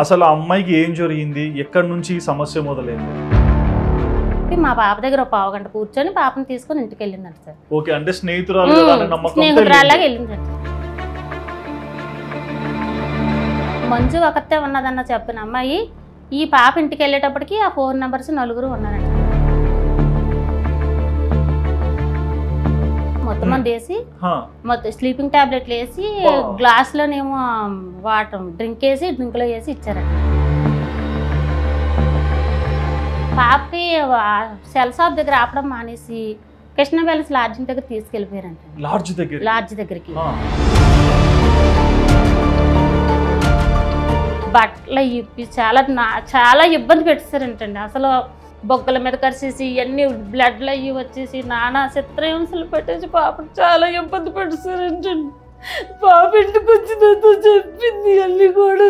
అసలు ఆ అమ్మాయికి ఏం జరిగింది, ఎక్కడి నుంచి ఈ సమస్య మొదలైంది? మా పాప దగ్గర ఒక పావు గంట కూర్చొని పాపని తీసుకొని ఇంటికి వెళ్ళిందంట సార్. ఓకే, అంటే స్నేహితురాలు కదా అనే నమ్మకంతో స్నేహితురాలాగా వెళ్ళిందంట. మంజు ఒకతే ఉన్నదన్న చెప్పిన అమ్మాయి ఈ పాప ఇంటికి వెళ్ళేటప్పటికి ఆ 4 నెంబర్స్ నలుగురు ఉన్నారంట. మొత్తం మంది వేసి మొత్తం స్లీపింగ్ టాబ్లెట్లు వేసి గ్లాస్లోనేమో వాటర్ డ్రింక్ వేసి డ్రింక్లో వేసి ఇచ్చారంట. పాపకి సెల్ షాప్ దగ్గర ఆపడం మానేసి కృష్ణ ప్యాలెస్ లాడ్జింగ్ దగ్గర తీసుకెళ్ళిపోయారంట. లాడ్జ్ దగ్గరికి బట్టలు ఇప్పి చాలా ఇబ్బంది పెట్టేశారంటండి. అసలు బొగ్గల మీద కరిసేసి ఇవన్నీ బ్లడ్లు అయ్యి వచ్చేసి నానా చిత్రహింసలు పెట్టేసి పాపను చాలా ఇబ్బంది పెట్టేశారంటండి. పాప ఇంటికి వచ్చినంత చెప్పింది అన్ని కూడా.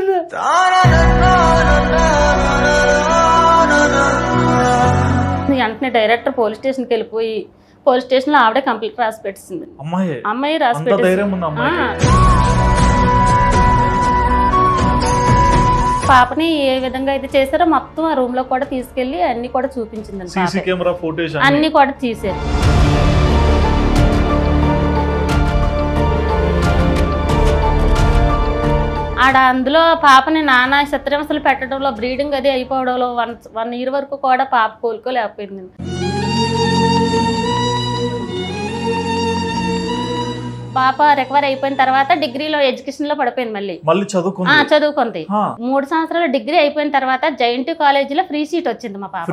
వెంటనే డైరెక్టర్ పోలీస్ స్టేషన్కి వెళ్ళిపోయి పోలీస్ స్టేషన్లో ఆవిడే కంప్లైంట్ రాసి పెట్టింది. అమ్మాయి రాసి పెట్టింది. పాపని ఏ విధంగా అయితే చేశారో మొత్తం ఆ రూమ్ లో కూడా తీసుకెళ్లి అన్ని కూడా చూపించింది. అన్ని కూడా తీసారు. ఆడ అందులో పాపని నానా చిత్రహింసలు పెట్టడంలో బ్రీడింగ్ అది అయిపోవడంలో 1 year వరకు కూడా పాప కోలుకోలేకపోయింది. పాప రికవర్ అయిపోయిన తర్వాత డిగ్రీలో ఎడ్యుకేషన్ లో పడిపోయింది. మళ్ళీ చదువుకుంది. 3 సంవత్సరాలు డిగ్రీ అయిపోయిన తర్వాత జైంట్ కాలేజీలో ఫ్రీ సీట్ వచ్చింది మా పాప.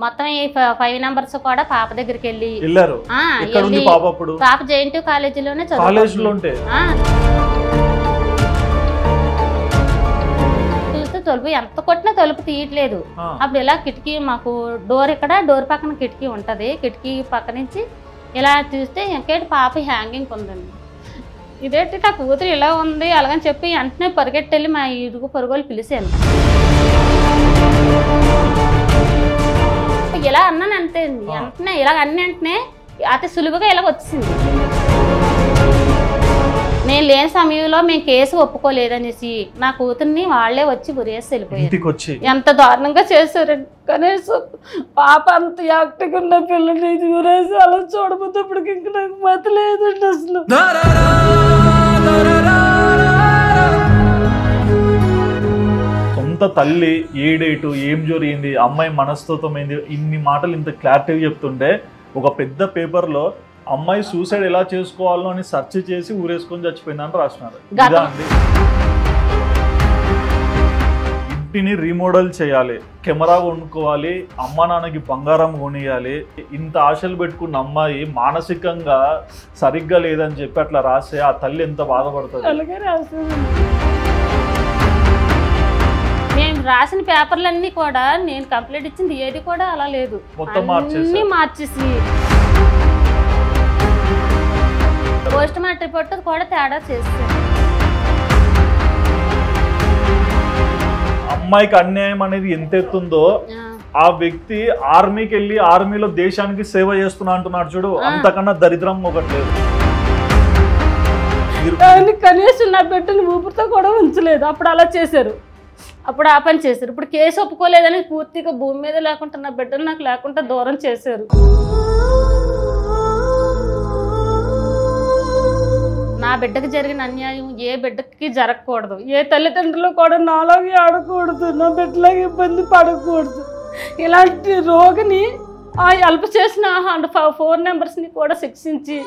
మొత్తం ఈ 5 నెంబర్స్ కూడా పాప దగ్గరికి వెళ్ళి పాప జైంట్ కాలేజీలోనే చదువుకుంది. తలుపు ఎంత కొట్టినా తలుపు తీయట్లేదు. అప్పుడు ఇలా కిటికీ మాకు డోర్ పక్కన కిటికీ ఉంటది. కిటికీ పక్క నుంచి ఇలా చూస్తే ఇంకేంటి పాప హ్యాంగింగ్ ఉందండి. ఇదేంటి నా కూతురు ఇలా ఉంది అలాగని చెప్పి వెంటనే పరిగెట్టెళ్ళి మా ఇరుగు పొరుగులు పిలిచాను. ఇలా అన్నాను అంతే. వెంటనే ఇలా వెంటనే అతి సులువుగా ఇలా వచ్చింది. నేను లేని సమయంలో మేము కేసు ఒప్పుకోలేదనేసి నా కూతుర్ని వాళ్లే వచ్చి ఉరేసి వెళ్ళిపోయారు. ఎంత దారుణంగా చేశారండి. కనీసం పాప అంత యాక్టివ్గా ఉన్న పిల్లని ఉరేసి అలా చూడబోతేప్పటికి ఇంక నాకు మతి లేదండి అసలు. సొంత తల్లి ఏ డేటు ఏం జరిగింది, అమ్మాయి మనస్తత్వం ఏంది, ఇన్ని మాటలు ఇంత క్లారిటీగా చెప్తుంటే ఒక పెద్ద పేపర్లో అమ్మాయి సూసైడ్ ఎలా చేసుకోవాలో అని సెర్చ్ చేసి ఊరేసుకొని చచ్చిపోయిందని రాసినారు. ఇంటిని రీమోడల్ చేయాలి, కెమెరా కొనుక్కోవాలి, అమ్మ నాన్నకి బంగారం కొనియాలి, ఇంత ఆశలు పెట్టుకున్న అమ్మాయి మానసికంగా సరిగ్గా లేదని చెప్పి అట్లా రాస్తే ఆ తల్లి ఎంత బాధపడుతుంది. నేను రాసిన పేపర్లన్నీ కూడా నేను కంప్లీట్ ఇచ్చింది ఏది కూడా అలా లేదు. మొత్తం మార్చేసి పోస్ట్ మార్టం రిపోర్ట్ కూడా తేడా చేస్తారు. అమ్మాయికి అన్యాయం అనేది ఎంత ఎత్తుందో ఆ వ్యక్తి ఆర్మీకి వెళ్ళి ఆర్మీలో దేశానికి సేవ చేస్తున్నా అంటున్నాడు చూడు, అంతకన్నా దరిద్రం ఒకటి లేదు. కనీసం నా బిడ్డని ఊపిరితో కూడా ఉంచలేదు. అప్పుడు అలా చేశారు, అప్పుడు ఆ పని చేశారు. ఇప్పుడు కేసు ఒప్పుకోలేదని పూర్తిగా భూమి మీద లేకుండా నా బిడ్డలు నాకు లేకుండా దూరం చేశారు. నా బిడ్డకి జరిగిన అన్యాయం ఏ బిడ్డకి జరగకూడదు. ఏ తల్లిదండ్రులు కూడా నాలాగే ఆడకూడదు, నా బిడ్డలాగా ఇబ్బంది పడకూడదు. ఇలాంటి రోగిని ఆ హెల్ప్ చేసిన 4 నెంబర్స్ని కూడా శిక్షించి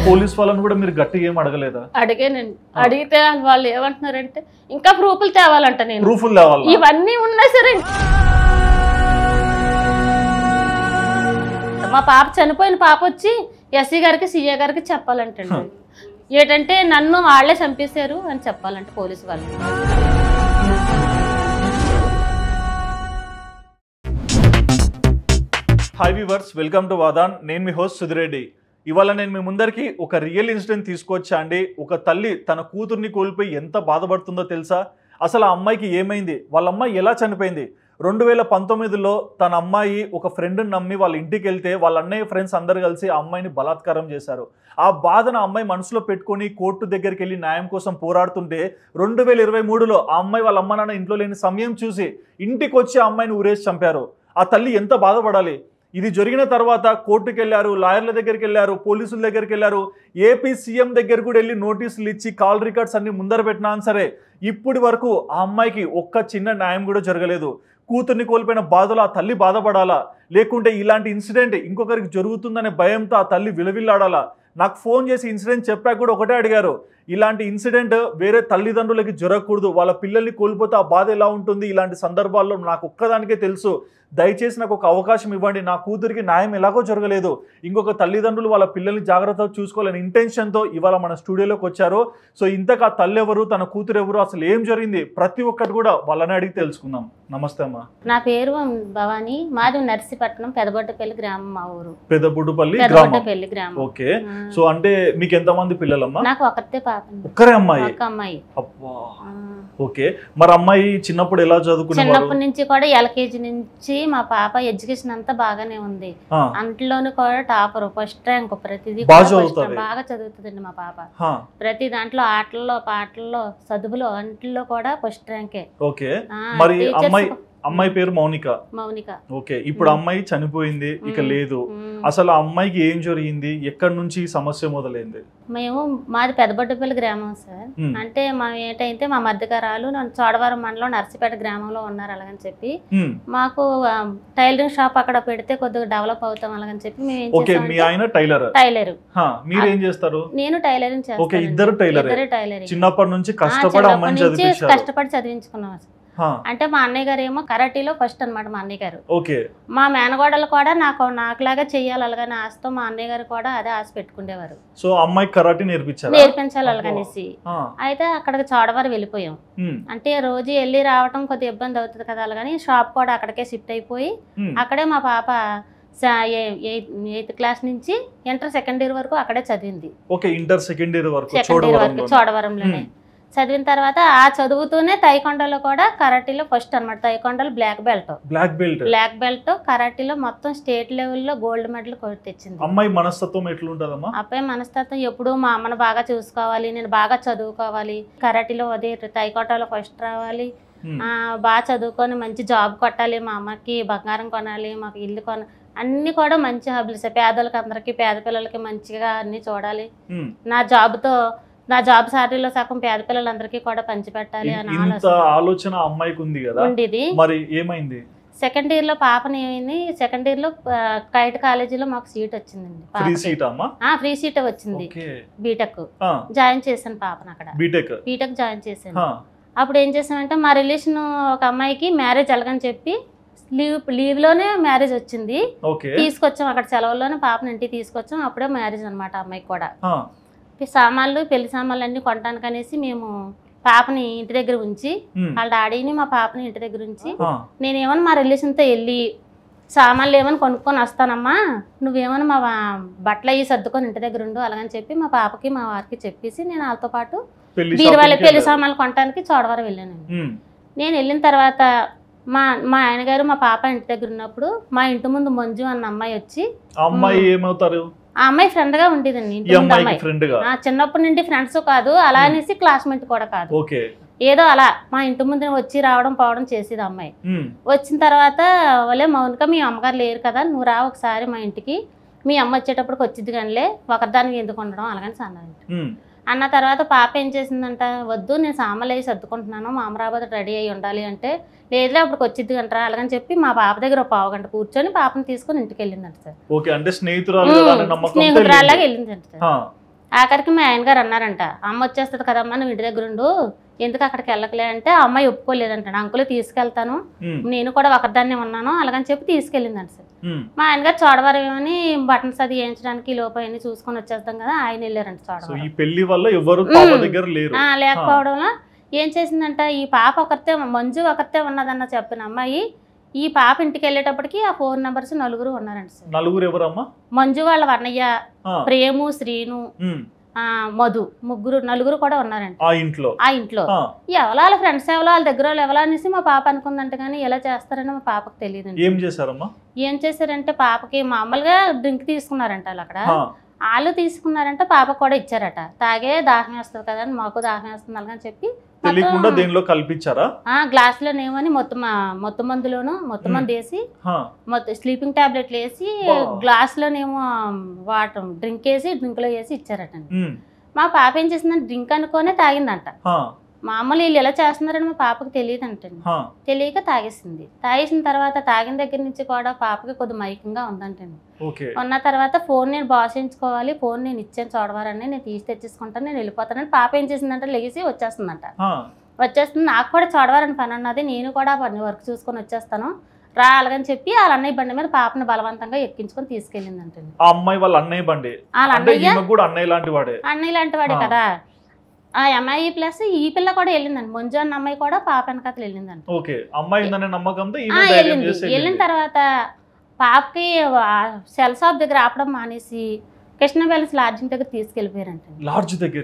పోలీస్ వాళ్ళని కూడా మీరు గట్టిగా ఏం అడగలేదా? అడిగానండి. అడిగితే వాళ్ళు ఏమంటున్నారంటే ఇంకా ప్రూఫ్లు తేవాలంట. నేను ప్రూఫ్లు తేవాలి, ఇవన్నీ ఉన్నా సరే. మా పాప చనిపోయిన పాప వచ్చి ఎస్సీ గారికి సిఏ గారికి చెప్పాలంటండి. ఏంటంటే నన్ను వాళ్లే చంపేశారు అని చెప్పాలంట పోలీసు వాళ్ళు. హాయ్ వ్యూవర్స్, వెల్కమ్ టు వాదాన్. నేను మీ హోస్ట్ సుధిరెడ్డి. ఇవాళ నేను మీ ముందరికి ఒక రియల్ ఇన్సిడెంట్ తీసుకొచ్చా అండి. ఒక తల్లి తన కూతుర్ని కోల్పోయి ఎంత బాధపడుతుందో తెలుసా? అసలు ఆ అమ్మాయికి ఏమైంది, వాళ్ళ అమ్మాయి ఎలా చనిపోయింది, 2019లో తన అమ్మాయి ఒక ఫ్రెండ్ని నమ్మి వాళ్ళ ఇంటికి వెళ్తే వాళ్ళ అన్నయ్య ఫ్రెండ్స్ అందరు కలిసి ఆ అమ్మాయిని బలాత్కారం చేశారు. ఆ బాధను ఆ అమ్మాయి మనసులో పెట్టుకొని కోర్టు దగ్గరికి వెళ్ళి న్యాయం కోసం పోరాడుతుంటే 2023లో ఆ అమ్మాయి వాళ్ళ అమ్మ నాన్న ఇంట్లో లేని సమయం చూసి ఇంటికి వచ్చి ఆ అమ్మాయిని ఊరేసి చంపారు. ఆ తల్లి ఎంత బాధపడాలి. ఇది జరిగిన తర్వాత కోర్టుకు వెళ్ళారు, లాయర్ల దగ్గరికి వెళ్ళారు, పోలీసుల దగ్గరికి వెళ్ళారు, ఏపీ సీఎం దగ్గర కూడా వెళ్ళి నోటీసులు ఇచ్చి కాల్ రికార్డ్స్ అన్ని ముందర పెట్టినా సరే ఇప్పటి వరకు ఆ అమ్మాయికి ఒక్క చిన్న న్యాయం కూడా జరగలేదు. కూతుర్ని కోల్పోయిన బాధలో ఆ తల్లి బాధపడాలా, లేకుంటే ఇలాంటి ఇన్సిడెంట్ ఇంకొకరికి జరుగుతుందనే భయంతో ఆ తల్లి విలవిల్లాడాలా? నాకు ఫోన్ చేసి ఇన్సిడెంట్ చెప్పాక కూడా ఒకటే అడిగారు, ఇలాంటి ఇన్సిడెంట్ వేరే తల్లిదండ్రులకి జరగకూడదు, వాళ్ళ పిల్లల్ని కోల్పోతే ఆ బాధ ఎలా ఉంటుంది, ఇలాంటి సందర్భాల్లో నాకు ఒక్కదానికే తెలుసు, దయచేసి నాకు ఒక అవకాశం ఇవ్వండి, నా కూతురికి న్యాయం ఎలాగో జరగలేదు, ఇంకొక తల్లిదండ్రులు వాళ్ళ పిల్లల్ని జాగ్రత్తగా చూసుకోవాలని ఇంటెన్షన్తో ఇవాళ మన స్టూడియోలోకి వచ్చారు. సో ఇంతకు ఆ తల్లి ఎవరు, తన కూతురు ఎవరు, అసలు ఏం జరిగింది, ప్రతి ఒక్కటి కూడా వాళ్ళని అడిగి తెలుసుకుందాం. నమస్తే అమ్మా. నా పేరు భవానీ, మాది నర్సీపట్నం, పెదబొడ్డపల్లి గ్రామం, మా ఊరు పెదబొడ్డపల్లి గ్రామం. ఓకే. సో అంటే మీకు ఎంతమంది పిల్లలమ్మా? నాకు ఒకటే పాప, ఒక్కరే అమ్మాయి? ఒక అమ్మాయి. అబ్బా. ఓకే. మరి అమ్మాయి చిన్నప్పుడు ఎలా చదువుకునేవారు? చిన్నప్పటి నుంచి కూడా ఎల్కేజీ నుంచి మా పాప ఎడ్యుకేషన్ అంతా బాగానే ఉంది. అంట్లోనూ కూడా టాపర్, ఫస్ట్ ర్యాంక్, ప్రతిదీ బాగా చదువుతుందండి మా పాప. ప్రతి దాంట్లో ఆటల్లో, పాటల్లో, చదువులో అంట్లో కూడా ఫస్ట్ ర్యాంకే. ఓకే. మరి అమ్మాయి పేరు మౌనిక. ఓకే. ఇప్పుడు అమ్మాయి చనిపోయింది, ఇక లేదు. అసలు ఆ అమ్మాయికి ఏం జరిగింది, ఎక్కడి నుంచి ఈ సమస్య మొదలైంది? మాది పెదబొడ్డపల్లి గ్రామం సార్. అంటే మా ఏంటంటే మా మధ్యకారాలు చోడవరం మండలం నర్సీపేట గ్రామంలో ఉన్నారు. అలాగని చెప్పి మాకు టైలరింగ్ షాప్ అక్కడ పెడితే కొద్దిగా డెవలప్ అవుతాం అలాగని చెప్పి మేము టైలర్. మీరేం చేస్తారు? నేను టైలరింగ్ చేస్తాను. ఇద్దరు టైలరింగ్. చిన్నప్పటి నుంచి కష్టపడి చదివించుకున్నాం. అంటే మా అన్నయ్య గారు ఏమో కరాటీలో ఫస్ట్ అనమాట. మా అన్నయ్య గారు, మా మేనగోడలు కూడా నాకులాగా చెయ్యాలి అలాగని ఆశతో మా అన్నయ్య గారు కూడా అదే ఆశ పెట్టుకునేవారు. సో అమ్మాయి కరాటీ నేర్పించాలి అలాగనేసి అయితే అక్కడికి చోడవరం వెళ్ళిపోయాం. అంటే రోజు వెళ్ళి రావటం కొద్దిగా ఇబ్బంది అవుతుంది కదా, అలాగని షాప్ కూడా అక్కడికే షిఫ్ట్ అయిపోయి అక్కడే మా పాప 8th క్లాస్ నుంచి ఇంటర్ సెకండ్ ఇయర్ వరకు అక్కడే చదివింది. చోడవరంలోనే చదివిన తర్వాత ఆ చదువుతూనే తైకొండలో కూడా కరాటీలో ఫస్ట్ అనమాట. తైకొండలో బ్లాక్ బెల్ట్ కరాటీలో మొత్తం స్టేట్ లెవెల్లో గోల్డ్ మెడల్ కొట్టి తెచ్చింది. అమ్మాయి మనస్తత్వం ఎట్లుంటదమ్మా? అబ్బాయి మనస్తత్వం ఎప్పుడు మా అమ్మను బాగా చూసుకోవాలి, నేను బాగా చదువుకోవాలి, కరాటీలో అదే తైకొండలో ఫస్ట్ రావాలి, బాగా చదువుకొని మంచి జాబ్ కొట్టాలి, మా అమ్మకి బంగారం కొనాలి, మాకు ఇల్లు అన్ని కూడా మంచి హాబీస్, పేదలకు అందరికి, పేద పిల్లలకి మంచిగా అన్ని చూడాలి, నా జాబ్ సాలరీలో సగం పేద పిల్లలందరికీ కూడా పంచిపెట్టాలి అని ఆలోచన అమ్మాయికి ఉంది కదా. ఉండేది. మరి ఏమైంది? సెకండ్ ఇయర్ లో పాపని ఏమైంది, సెకండ్ ఇయర్ లో కైట్ కాలేజీలో మాకు సీట్ వచ్చిందండి. ఫ్రీ సీట్ వచ్చింది. బీటెక్ జాయిన్ చేశాను పాపను అక్కడ. బీటెక్ జాయిన్ చేశాను. అప్పుడు ఏం చేసామంటే మా రిలేషన్ ఒక అమ్మాయికి మ్యారేజ్ ఎలాగని చెప్పి లీవ్ లోనే మ్యారేజ్ వచ్చింది. తీసుకొచ్చాం అక్కడ సెలవుల్లోనే పాపని ఇంటికి తీసుకొచ్చాం. అప్పుడే మ్యారేజ్ అనమాట అమ్మాయికి కూడా. సామాన్లు, పెళ్లి సామాన్లు అన్ని కొనడానికి అనేసి మేము పాపని ఇంటి దగ్గర ఉంచి, వాళ్ళ డాడీని మా పాపని ఇంటి దగ్గర ఉంచి, నేనేమన్నా మా రిలేషన్తో వెళ్ళి సామాన్లు ఏమని కొనుక్కొని వస్తానమ్మా, నువ్వేమన్నా మా బట్టలు అయ్యి సర్దుకొని ఇంటి దగ్గర ఉండు అలాగని చెప్పి మా పాపకి మా వారికి చెప్పేసి నేను వాళ్ళతో పాటు బీరువాళ్ళ పెళ్లి సామాన్లు కొనడానికి చోడవరం వెళ్ళాను. నేను వెళ్ళిన తర్వాత మా ఆయన గారు మా పాప ఇంటి దగ్గర ఉన్నప్పుడు మా ఇంటి ముందు మంజు అన్న అమ్మాయి వచ్చి, ఆ అమ్మాయి ఫ్రెండ్ గా ఉండేదండి. చిన్నప్పటి నుండి ఫ్రెండ్స్ కాదు, అలా అనేసి క్లాస్మేట్ కూడా కాదు, ఏదో అలా మా ఇంటి ముందు వచ్చి రావడం పోవడం చేసేది అమ్మాయి. వచ్చిన తర్వాత వాళ్ళే మౌనిక మీ అమ్మగారు లేరు కదా, నువ్వు రా ఒకసారి మా ఇంటికి, మీ అమ్మ వచ్చేటప్పటికి వచ్చింది కానిలే, ఒకరిదానికి ఎందుకు ఉండడం అలాగని అన్నది. అన్న తర్వాత పాప ఏం చేసిందంట, వద్దు నేను సామాన్లు అయ్యి సర్దుకుంటున్నాను, మా అమరాబాద్ రెడీ అయ్యి ఉండాలి అంటే, లేదులే అప్పటికి వచ్చింది అంటారా అలాగని చెప్పి మా పాప దగ్గర ఒక పావు గంట కూర్చొని పాపని తీసుకొని ఇంటికి వెళ్ళిందంట సార్. స్నేహితురాలాగా వెళ్ళిందంట సార్. ఆఖరికి మా ఆయన గారు అన్నారంట, అమ్మ వచ్చేస్తుంది కదమ్మా నువ్వు ఇంటి దగ్గర ఉండు, ఎందుకు అక్కడికి వెళ్ళకలే అంటే ఆ అమ్మాయి ఒప్పుకోలేదంట. అంకులే తీసుకెళ్తాను, నేను కూడా ఒకదాన్నే ఉన్నాను అలాగని చెప్పి తీసుకెళ్ళిందంట సార్. మా ఆయన గారు చోడవరం ఏమని బటన్స్ అది వేయించడానికి లోపల అన్ని చూసుకొని వచ్చేస్తాం కదా, ఆయన వెళ్ళారంట చోడవరం. లేకపోవడంలో ఏం చేసిందంట, ఈ పాప ఒకరితే మంజు ఒకరితే ఉన్నదన్న చెప్పిన అమ్మాయి ఈ పాప ఇంటికి వెళ్ళేటప్పటికి ఆ 4 నెంబర్స్ నలుగురు ఉన్నారంట సార్. నలుగురు ఎవరమ్మా? మంజు వాళ్ళ వర్ణయ్య, ప్రేము, శ్రీను, మధు, నలుగురు కూడా ఉన్నారండి ఆ ఇంట్లో. ఎవరో వాళ్ళ ఫ్రెండ్స్ ఎవరో వాళ్ళ దగ్గర ఎవరో అనేసి మా పాప అనుకుందంట, కానీ ఎలా చేస్తారని మా పాపకు తెలియదు. ఏం చేశారమ్మా? ఏం చేశారంటే పాపకి మామూలుగా డ్రింక్ తీసుకున్నారంట వాళ్ళు అక్కడ. వాళ్ళు తీసుకున్నారంటే పాపకు కూడా ఇచ్చారట. తాగే దాహం వేస్తుంది కదా అని, మాకు దాహం వేస్తుంది అలాగని చెప్పి తెలియకుండా దేనిలో కల్పించారా? గ్లాసులోనేమని మొత్తం మందులోను మొత్తం మందు వేసి స్లీపింగ్ టాబ్లెట్లు వేసి గ్లాసులోనేమో వాటర్ డ్రింక్ వేసి డ్రింక్లో వేసి ఇచ్చారటండి. మా పాప ఏం చేసిందంటే డ్రింక్ అనుకోనే తాగిందంట. మామూలు వీళ్ళు ఎలా చేస్తున్నారని మా పాపకు తెలియదు అంటండి. తెలియక తాగేసింది. తాగేసిన తర్వాత తాగిన దగ్గర నుంచి కూడా పాపకి కొద్ది మైకంగా ఉందంటండి. ఉన్న తర్వాత ఫోన్ నేను బాసించుకోవాలి, ఫోన్ నేను ఇచ్చాను చూడవారని, నేను తీసి తెచ్చేసుకుంటాను, నేను వెళ్ళిపోతానని పాప ఏం చేసిందంటే లెగిసి వచ్చేస్తుందంట. వచ్చేస్తుంది. నాకు కూడా చూడవారని పని ఉన్నది, నేను కూడా పని వర్క్ చూసుకొని వచ్చేస్తాను రా అలాగని చెప్పి వాళ్ళ అన్నయ్య బండి మీద పాపని బలవంతంగా ఎక్కించుకొని తీసుకెళ్ళిందంటండి. ఆ అమ్మాయి వాళ్ళ అన్నయ్య బండి? వాళ్ళ అన్నయ్య లాంటి వాడే కదా. ఆ అమ్మాయి ప్లస్ ఈ పిల్ల కూడా వెళ్ళిందండి. మంజు అన్న అమ్మాయి కూడా పాప వెనకాతలు వెళ్ళిందండి. వెళ్ళిన తర్వాత పాపకి సెల్ షాప్ దగ్గర ఆపడం మానేసి కృష్ణ బ్యాలెన్స్ లాడ్జింగ్ దగ్గర తీసుకెళ్ళిపోయారంట.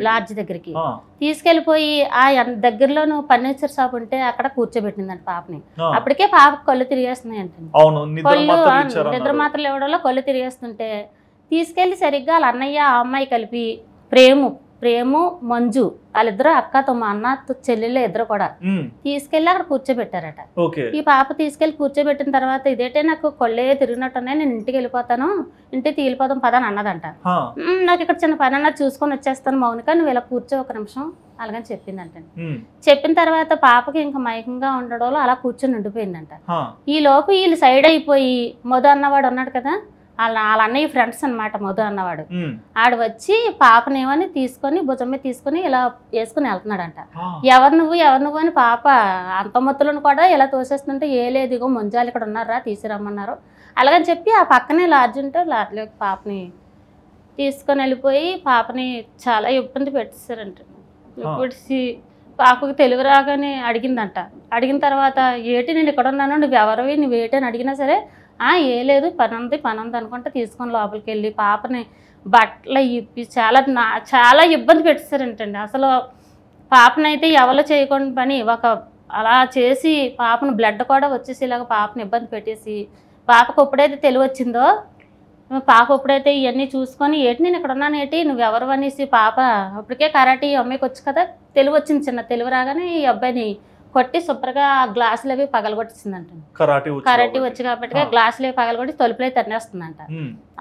లాడ్జ్ దగ్గరికి తీసుకెళ్ళిపోయి ఆ దగ్గరలోను ఫర్నిచర్ షాప్ ఉంటే అక్కడ కూర్చోబెట్టిందంట పాపని. అప్పటికే పాప కళ్ళు తిరిగేస్తున్నాయి అంటే, నిద్ర మాత్రలు ఇవ్వడంలో కళ్ళు తిరిగేస్తుంటే తీసుకెళ్లి సరిగ్గా వాళ్ళ అన్నయ్య ఆ అమ్మాయి కలిపి ప్రేము మంజు వాళ్ళిద్దరు అక్కతో మా అన్న చెల్లెళ్ళు ఇద్దరు కూడా తీసుకెళ్లి అక్కడ కూర్చోబెట్టారట. ఈ పాప తీసుకెళ్లి కూర్చోబెట్టిన తర్వాత ఇదేంటే నాకు కొళ్ళే తిరిగినట్టున్నాయి, నేను ఇంటికి వెళ్ళిపోతాను, ఇంటికి తీలిపోతాం పదని అన్నదంట. నాకు ఇక్కడ చిన్న పని అన్నది చూసుకొని వచ్చేస్తాను మౌనిక, నువ్వు ఇలా కూర్చో ఒక నిమిషం అలాగని చెప్పిందంట. చెప్పిన తర్వాత పాపకి ఇంకా మైకంగా ఉండడంలో అలా కూర్చొని ఉండిపోయిందంట. ఈ లోపు వీళ్ళు సైడ్ అయిపోయి మధు అన్నవాడు ఉన్నాడు కదా, వాళ్ళ అన్నయ్య ఫ్రెండ్స్ అనమాట మధు అన్నవాడు, ఆడు వచ్చి పాపనేమని తీసుకొని భుజం మీద తీసుకొని ఇలా వేసుకుని వెళ్తున్నాడంట. ఎవరు నువ్వు అని పాప అంత మొత్తులను కూడా ఇలా తోసేస్తుంటే ఏ లేదు ఇగో ముంజాలు ఇక్కడ ఉన్నారా తీసుకురమ్మన్నారు అలాగని చెప్పి ఆ పక్కనే లాడ్జ్ ఉంటే లాడ్జ్లోకి పాపని తీసుకొని వెళ్ళిపోయి పాపని చాలా ఇబ్బంది పెట్టేశారంట. పెట్టి పాపకు తెలుగు రాగానే అడిగిందంట. అడిగిన తర్వాత ఏటి నేను ఇక్కడ ఉన్నాను, నువ్వు ఎవరివి నువ్వేటి అని అడిగినా సరే ఏ లేదు పని ఉంది అనుకుంటే తీసుకొని లోపలికి వెళ్ళి పాపని బట్టలు ఇప్పి చాలా ఇబ్బంది పెట్టేశారంటండి. అసలు పాపనైతే ఎవరో చేయకుండా పని అలా చేసి పాపను బ్లడ్ కూడా వచ్చేసి ఇలాగ పాపను ఇబ్బంది పెట్టేసి పాపకు ఎప్పుడైతే తెలివి వచ్చిందో పాప ఎప్పుడైతే ఇవన్నీ చూసుకొని ఏటి నేను ఇక్కడ ఉన్నాను ఏటి నువ్వెవరు అనేసి పాప అప్పటికే కరాటీ అమ్మాయికి వచ్చి కదా తెలివి వచ్చింది, చిన్న తెలివి రాగానే ఈ అబ్బాయిని కొట్టి శుభ్రంగా గ్లాసులు అవి పగలగొట్టిందంట. కరాటీ వచ్చి కాబట్టి గ్లాసులు అవి పగలగొట్టి తలుపులే తన్నేస్తుందంట.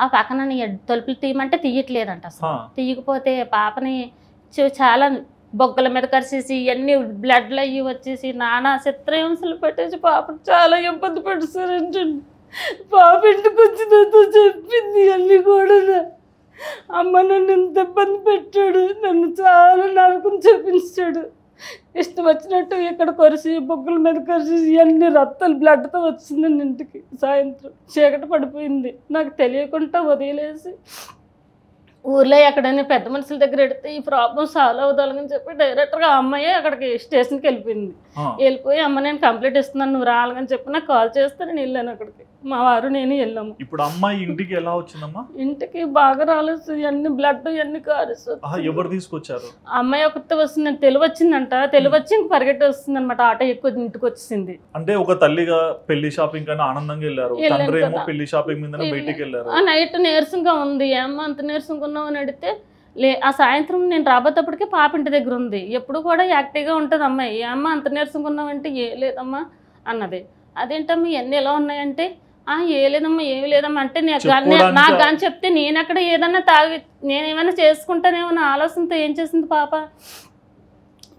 ఆ పక్కన తలుపులు తీయమంటే తీయట్లేదంట. అసలు తీయకపోతే పాపని చాలా బొగ్గల మీద కరిసేసి ఇవన్నీ బ్లడ్లు అయ్యి వచ్చేసి నానా చిత్రహింసలు పెట్టేసి పాపను చాలా ఇబ్బంది పెట్టేశారంటండి. పాప ఇంటికి వచ్చినతో చెప్పింది అన్నీ కూడా, అమ్మ నన్ను ఇంత ఇబ్బంది పెట్టాడు, నన్ను చాలా నరకం చూపించాడు, ఇష్టం వచ్చినట్టు ఇక్కడ కొరిసి బొగ్గుల మీద కొరిసి ఇవన్నీ రక్తాలు బ్లడ్తో వచ్చిందండి. ఇంటికి సాయంత్రం చీకటి పడిపోయింది, నాకు తెలియకుండా వదిలేసి ఊర్లో ఎక్కడైనా పెద్ద మనుషుల దగ్గర ఎడితే ఈ ప్రాబ్లం సాల్వ్ అవుతాలని చెప్పి డైరెక్ట్గా ఆ అమ్మాయి అక్కడికి స్టేషన్కి వెళ్ళిపోయింది. వెళ్ళిపోయి అమ్మ నేను కంప్లైంట్ ఇస్తున్నాను నువ్వు రావాలని చెప్పి నాకు కాల్ చేస్తే నేను వెళ్ళాను అక్కడికి. మా వారు నేను వెళ్ళాము. ఇప్పుడు అమ్మాయి ఇంటికి ఎలా వచ్చిందమ్మా? ఇంటికి బాగా రాలేదు, ఇవన్నీ బ్లడ్ ఇవన్నీ కారేసి. ఎవరు తీసుకొచ్చారు? అమ్మాయి ఒకటి వస్తుంది, తెలివి వచ్చిందంట, తెలివి వచ్చి ఇంక పరిగెట్టి వస్తుంది అనమాట. ఆటో ఎక్కువ ఇంటికి వచ్చింది. అంటే ఒక తల్లిగా పెళ్లి షాపింగ్ కన్నా ఆనందంగా వెళ్ళారు, తండ్రి ఏమో పెళ్లి షాపింగ్ మీద బయటికి వెళ్ళారు. నైట్ నీరసంగా ఉంది, ఏమో అంత నీరసంగా ఉన్నావు అని అడిగితే ఆ సాయంత్రం నేను రాబోయేటప్పటికే పాప ఇంటి దగ్గర ఉంది, ఎప్పుడు కూడా యాక్టివ్గా ఉంటుంది అమ్మాయి, ఏమ్మా అంత నీరసంగా ఉన్నావంటే ఏ లేదమ్మా అన్నది. అదేంటమ్మా ఇవన్నీ ఎలా ఉన్నాయంటే ఏ లేదమ్మా ఏమి లేదమ్మా అంటే నాకు కానీ చెప్తే నేను అక్కడ ఏదన్నా నేనేమైనా చేసుకుంటానేమో నా ఆలోచనతో ఏం చేసింది పాప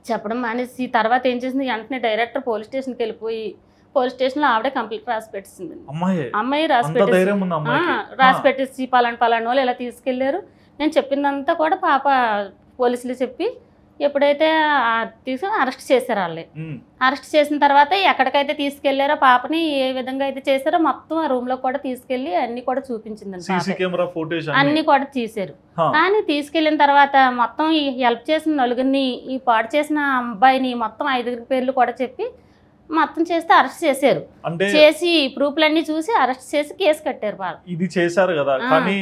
చెప్పడం మానేసి తర్వాత ఏం చేసింది వెంటనే డైరెక్టర్ పోలీస్ స్టేషన్కి వెళ్ళిపోయి పోలీస్ స్టేషన్లో ఆవిడే కంప్లీట్ రాసి పెట్టింది. అమ్మాయి రాసి పెట్టేసి పలానా వాళ్ళు ఇలా తీసుకెళ్లారు, నేను చెప్పిందంతా కూడా పాప పోలీసులు చెప్పి ఎప్పుడైతే తీసుకుని అరెస్ట్ చేశారు. వాళ్ళే అరెస్ట్ చేసిన తర్వాత ఎక్కడికైతే తీసుకెళ్లారో పాపని ఏ విధంగా అయితే చేశారో మొత్తం ఆ రూమ్ లో కూడా తీసుకెళ్లి అన్ని కూడా చూపించిందండి. అన్ని కూడా తీసారు. కానీ తీసుకెళ్లిన తర్వాత మొత్తం ఈ హెల్ప్ చేసిన నలుగురిని ఈ పాడు చేసిన అబ్బాయిని మొత్తం 5 పేర్లు కూడా చెప్పి మొత్తం చేస్తే అరెస్ట్ చేశారు. చేసి ప్రూఫ్లన్నీ చూసి అరెస్ట్ చేసి కేసు కట్టారు. ఇది చేశారు కదా, కానీ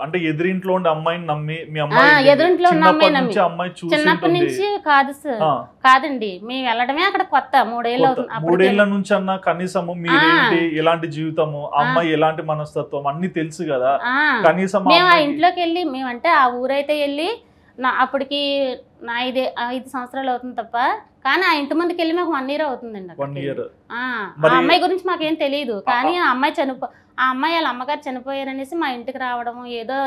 అంటే ఎదురింట్లో ఉండే అమ్మాయిని నమ్మి మీ అమ్మాయి ఎదురింట్లో ఉన్న అమ్మాయి నమ్మి అమ్మాయి చిన్నప్పటి నుంచి కాదు సార్, కాదండి మేము వెళ్ళడమే అక్కడ కొత్త 3 ఏళ్ళు అవుతుంది. 3 ఏళ్ల నుంచి అన్న కనీసము మీరేంటి ఎలాంటి జీవితము అమ్మాయి ఎలాంటి మనస్తత్వం అన్ని తెలుసు కదా, కనీసం మేము ఆ ఇంట్లోకి వెళ్ళి మేమంటే ఆ ఊరైతే వెళ్ళి అప్పటికి నా 5 సంవత్సరాలు అవుతుంది తప్ప, కానీ ఆ ఇంటి ముందుకు వెళ్ళి మాకు 1 year అవుతుందండి. 1 year ఆ అమ్మాయి గురించి మాకేం తెలియదు, కానీ ఆ అమ్మాయి వాళ్ళ అమ్మగారు చనిపోయారనేసి మా ఇంటికి రావడము, ఏదో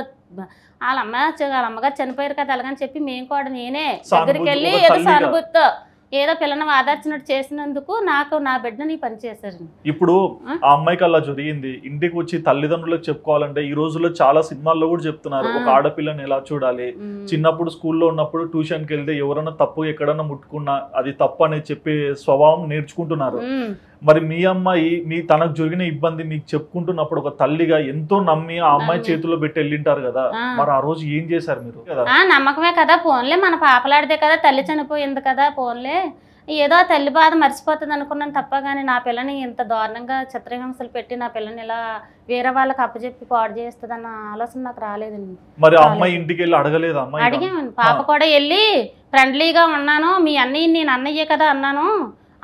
వాళ్ళ అమ్మగారు చనిపోయారు కదా అలాగని చెప్పి మేము కూడా నేనే దగ్గరికి వెళ్ళి ఏదో సానుభూతితో ఏదో పిల్లని ఆదర్శనట్టు చేసినందుకు నాకు నా బిడ్డని పని చేశారు. ఇప్పుడు ఆ అమ్మాయికి అలా జరిగింది, ఇంటికి వచ్చి తల్లిదండ్రులకు చెప్పుకోవాలంటే ఈ రోజుల్లో చాలా సినిమాల్లో కూడా చెప్తున్నారు ఒక ఆడపిల్లని ఎలా చూడాలి, చిన్నప్పుడు స్కూల్లో ఉన్నప్పుడు ట్యూషన్కి వెళ్తే ఎవరైనా తప్పు ఎక్కడన్నా ముట్టుకున్నా అది తప్పు అని చెప్పే స్వభావం నేర్చుకుంటున్నారు. మరి మీ అమ్మాయి తనకు జరిగిన ఇబ్బంది మీకు చెప్పుకుంటున్నప్పుడు ఒక తల్లిగా ఎంతో నమ్మి ఆ అమ్మాయి చేతిలో పెట్టి వెళ్ళింటారు కదా, మరి ఆ రోజు ఏం చేశారు మీరు? నమ్మకమే కదా, పోన్లే మన పాపలాడితే కదా, తల్లి చనిపోయింది కదా, పోన్లే ఏదో తల్లి బాధ మర్చిపోతుంది అనుకున్నాను తప్ప, కానీ నా పిల్లని ఇంత దారుణంగా చిత్రహింసలు పెట్టి నా పిల్లని ఇలా వేరే వాళ్ళకి అప్పచెప్పి పాడు చేస్తుంది అన్న ఆలోచన నాకు రాలేదండి. మరి అమ్మాయి ఇంటికి వెళ్ళి అడగలేదు? అడిగామండి, పాప కూడా వెళ్ళి ఫ్రెండ్లీగా ఉన్నాను, మీ అన్నయ్య నేను అన్నయ్యే కదా అన్నాను,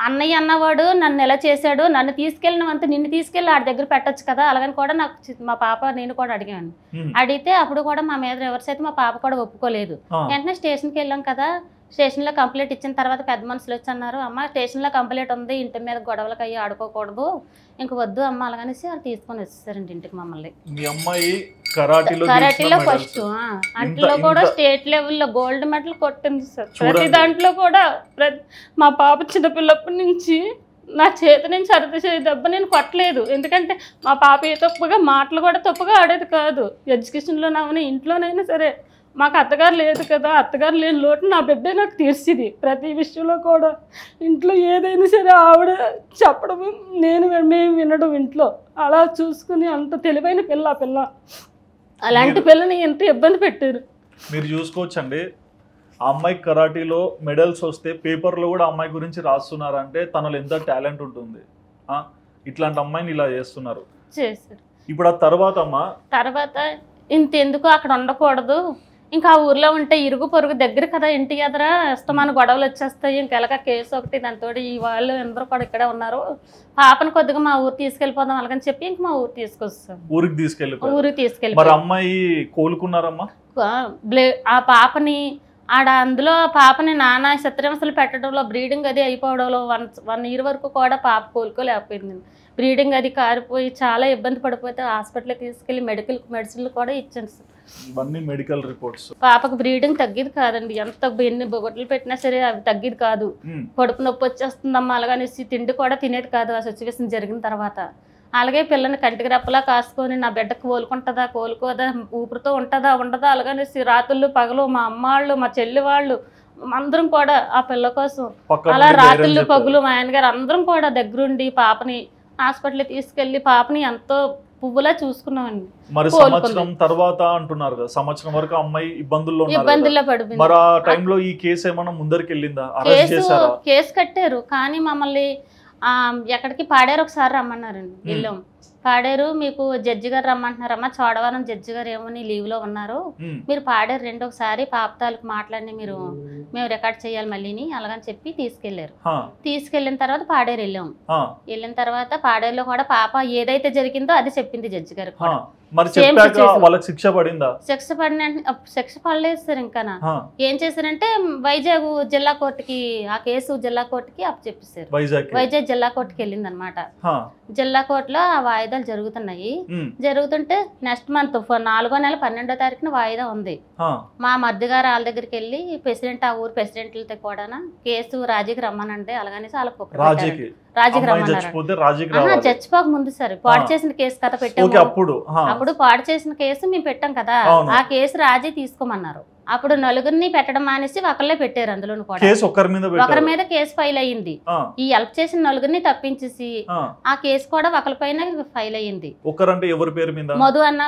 అన్నయ్య అన్నవాడు నన్ను ఎలా చేశాడు, నన్ను తీసుకెళ్ళినంత నిన్ను తీసుకెళ్ళి ఆడి దగ్గర పెట్టచ్చు కదా అలాగని కూడా నాకు మా పాప నేను కూడా అడిగాను. అడిగితే అప్పుడు కూడా మా మీద రివర్స్ అయితే మా పాప కూడా ఒప్పుకోలేదు. వెంటనే స్టేషన్కి వెళ్ళాం కదా, స్టేషన్లో కంప్లైంట్ ఇచ్చిన తర్వాత పెద్ద మనుషులు వచ్చి అన్నారు, అమ్మ స్టేషన్లో కంప్లైంట్ ఉంది, ఇంటి మీద గొడవలకు అయ్యి ఆడుకోకూడదు, ఇంక వద్దు అమ్మ అలాగనేసి వాళ్ళు తీసుకొని వచ్చేసారండి ఇంటికి మమ్మల్ని. మీ అమ్మాయి కరాటీలో ఫస్ట్ అంట్లో కూడా స్టేట్ లెవెల్లో గోల్డ్ మెడల్ కొట్టింది సార్. ప్రతి దాంట్లో కూడా మా పాప చిన్నపిల్లప్పటి నుంచి నా చేతి నుంచి అరటి దెబ్బ నేను కొట్టలేదు, ఎందుకంటే మా పాప ఏ తప్పుగా మాటలు కూడా తప్పుగా ఆడేది కాదు. ఎడ్యుకేషన్లోనైనా ఇంట్లోనైనా సరే మాకు అత్తగారు లేదు కదా, అత్తగారు లేని లోటు నా బిడ్డే నాకు తీర్చిది. ప్రతి విషయంలో కూడా ఇంట్లో ఏదైనా సరే ఆవిడ చెప్పడం మేము వినడం ఇంట్లో అలా చూసుకుని అంత తెలివైన పిల్ల అలాంటి పిల్లని ఎంత ఇబ్బంది పెట్టారు మీరు చూసుకోవచ్చండి. ఆ అమ్మాయి కరాటీలో మెడల్స్ వస్తే పేపర్లో కూడా అమ్మాయి గురించి రాస్తున్నారంటే తనలో ఎంత టాలెంట్ ఉంటుంది. ఇట్లాంటి అమ్మాయిని ఇలా చేస్తున్నారు. ఇప్పుడు ఆ తర్వాత ఇంతెందుకు అక్కడ ఉండకూడదు, ఇంకా ఆ ఊర్లో ఉంటే ఇరుగు పొరుగు దగ్గర కదా, ఇంటి ఎదురా ఇష్టమైన గొడవలు వచ్చేస్తాయి, ఇంకెలాగ కేసు ఒకటి దాంతో ఈ వాళ్ళు అందరూ కూడా ఇక్కడే ఉన్నారు, పాపను కొద్దిగా మా ఊరు తీసుకెళ్ళిపోదాం అలాగని చెప్పి ఇంక మా ఊరు తీసుకొస్తాం. ఊరికి తీసుకెళ్ళి అమ్మాయి కోలుకున్నారమ్మా? ఆ పాపని అందులో పాపని నానా చిత్రహింసలు పెట్టడంలో బ్రీడింగ్ అది అయిపోవడంలో 1 year వరకు కూడా పాప కోలుకోలేకపోయింది. బ్రీడింగ్ అది కారిపోయి చాలా ఇబ్బంది పడిపోతే హాస్పిటల్కి తీసుకెళ్ళి మెడిసిన్లు కూడా ఇచ్చాను సార్. ఇవన్నీ మెడికల్ రిపోర్ట్స్. పాపకు బ్రీడింగ్ తగ్గేది కాదండి, ఎంత ఎన్ని బొగట్లు పెట్టినా సరే అవి తగ్గేది కాదు, కడుపు నొప్పి వచ్చేస్తుందమ్మా అలాగనేసి తిండి కూడా తినేది కాదు ఆ సిచ్యువేషన్ జరిగిన తర్వాత. అలాగే పిల్లని కంటికి రెప్పలా కాసుకొని నా బిడ్డకు కోలుకోదా ఊపిరితో ఉండదా అలాగనేసి రాత్రులు పగలు మా అమ్మ వాళ్ళు మా చెల్లి వాళ్ళు అందరం కూడా ఆ పిల్ల కోసం అలా రాత్రులు పగులు మా ఆయనగారు అందరం కూడా దగ్గరుండి పాపని హాస్పిటల్కి తీసుకెళ్లి పాపని ఎంతో పువ్వులా చూసుకున్నామండి. మరి సంవత్సరం తర్వాత అంటున్నారు కదా, సంవత్సరం వరకు అమ్మాయి ఇబ్బందుల్లో పడిపోయింది. మరి ఆ టైంలో ఈ కేసు ఏమన్నా ముందరికి వెళ్ళిందా? కేసు కట్టారు, కానీ మమ్మల్ని ఎక్కడికి పాడారు ఒకసారి రమ్మన్నారండి. వెళ్ళాం, పాడారు, మీకు జడ్జి గారు రమ్మంటున్నారమ్మా, చోడవరం జడ్జి గారు ఏమని లీవ్లో ఉన్నారు, మీరు పాడారు ఒకసారి పాప తాలూకు మాట్లాడి మేము రికార్డ్ చేయాలి మళ్ళీని అలాగని చెప్పి తీసుకెళ్ళిన తర్వాత పాడేరు వెళ్ళిన తర్వాత పాడేరులో కూడా పాప ఏదైతే జరిగిందో అది చెప్పింది జడ్జి గారు. శిక్ష పడలేదు సార్. ఇంకా ఏం చేశారంటే వైజాగ్ జిల్లా కోర్టుకి ఆ కేసు జిల్లా కోర్టుకి అప్పు చెప్పేశారు. వైజాగ్ జిల్లా కోర్టుకి వెళ్ళింది అనమాట. జిల్లా కోర్టులో ఆ వాయిదాలు జరుగుతుంటే నెక్స్ట్ మంత్ 4వ నెల 12వ తారీఖున వాయిదా ఉంది. మా మధ్య గారు వాళ్ళ దగ్గరికి వెళ్ళి ప్రెసిడెంట్ ఆ ఊరు ప్రెసిడెంట్లతో కూడా కేసు రాజీకి రమ్మనండి అలాగనేసి వాళ్ళకు చచ్చిపోక ముందు సార్ పాడు చేసిన కేసు కదా పెట్టాము. అప్పుడు పాడు చేసిన కేసు మేము పెట్టాం కదా, ఆ కేసు రాజీ తీసుకోమన్నారు. అప్పుడు నలుగురిని పెట్టడం మానేసి ఒకళ్ళే పెట్టారు. అందులో ఒకరి మీద కేసు ఫైల్ అయ్యింది. ఈ హెల్ప్ చేసిన నలుగురిని తప్పించేసి ఆ కేసు కూడా ఒకరిపైన ఫైల్ అయ్యింది. మధు అన్న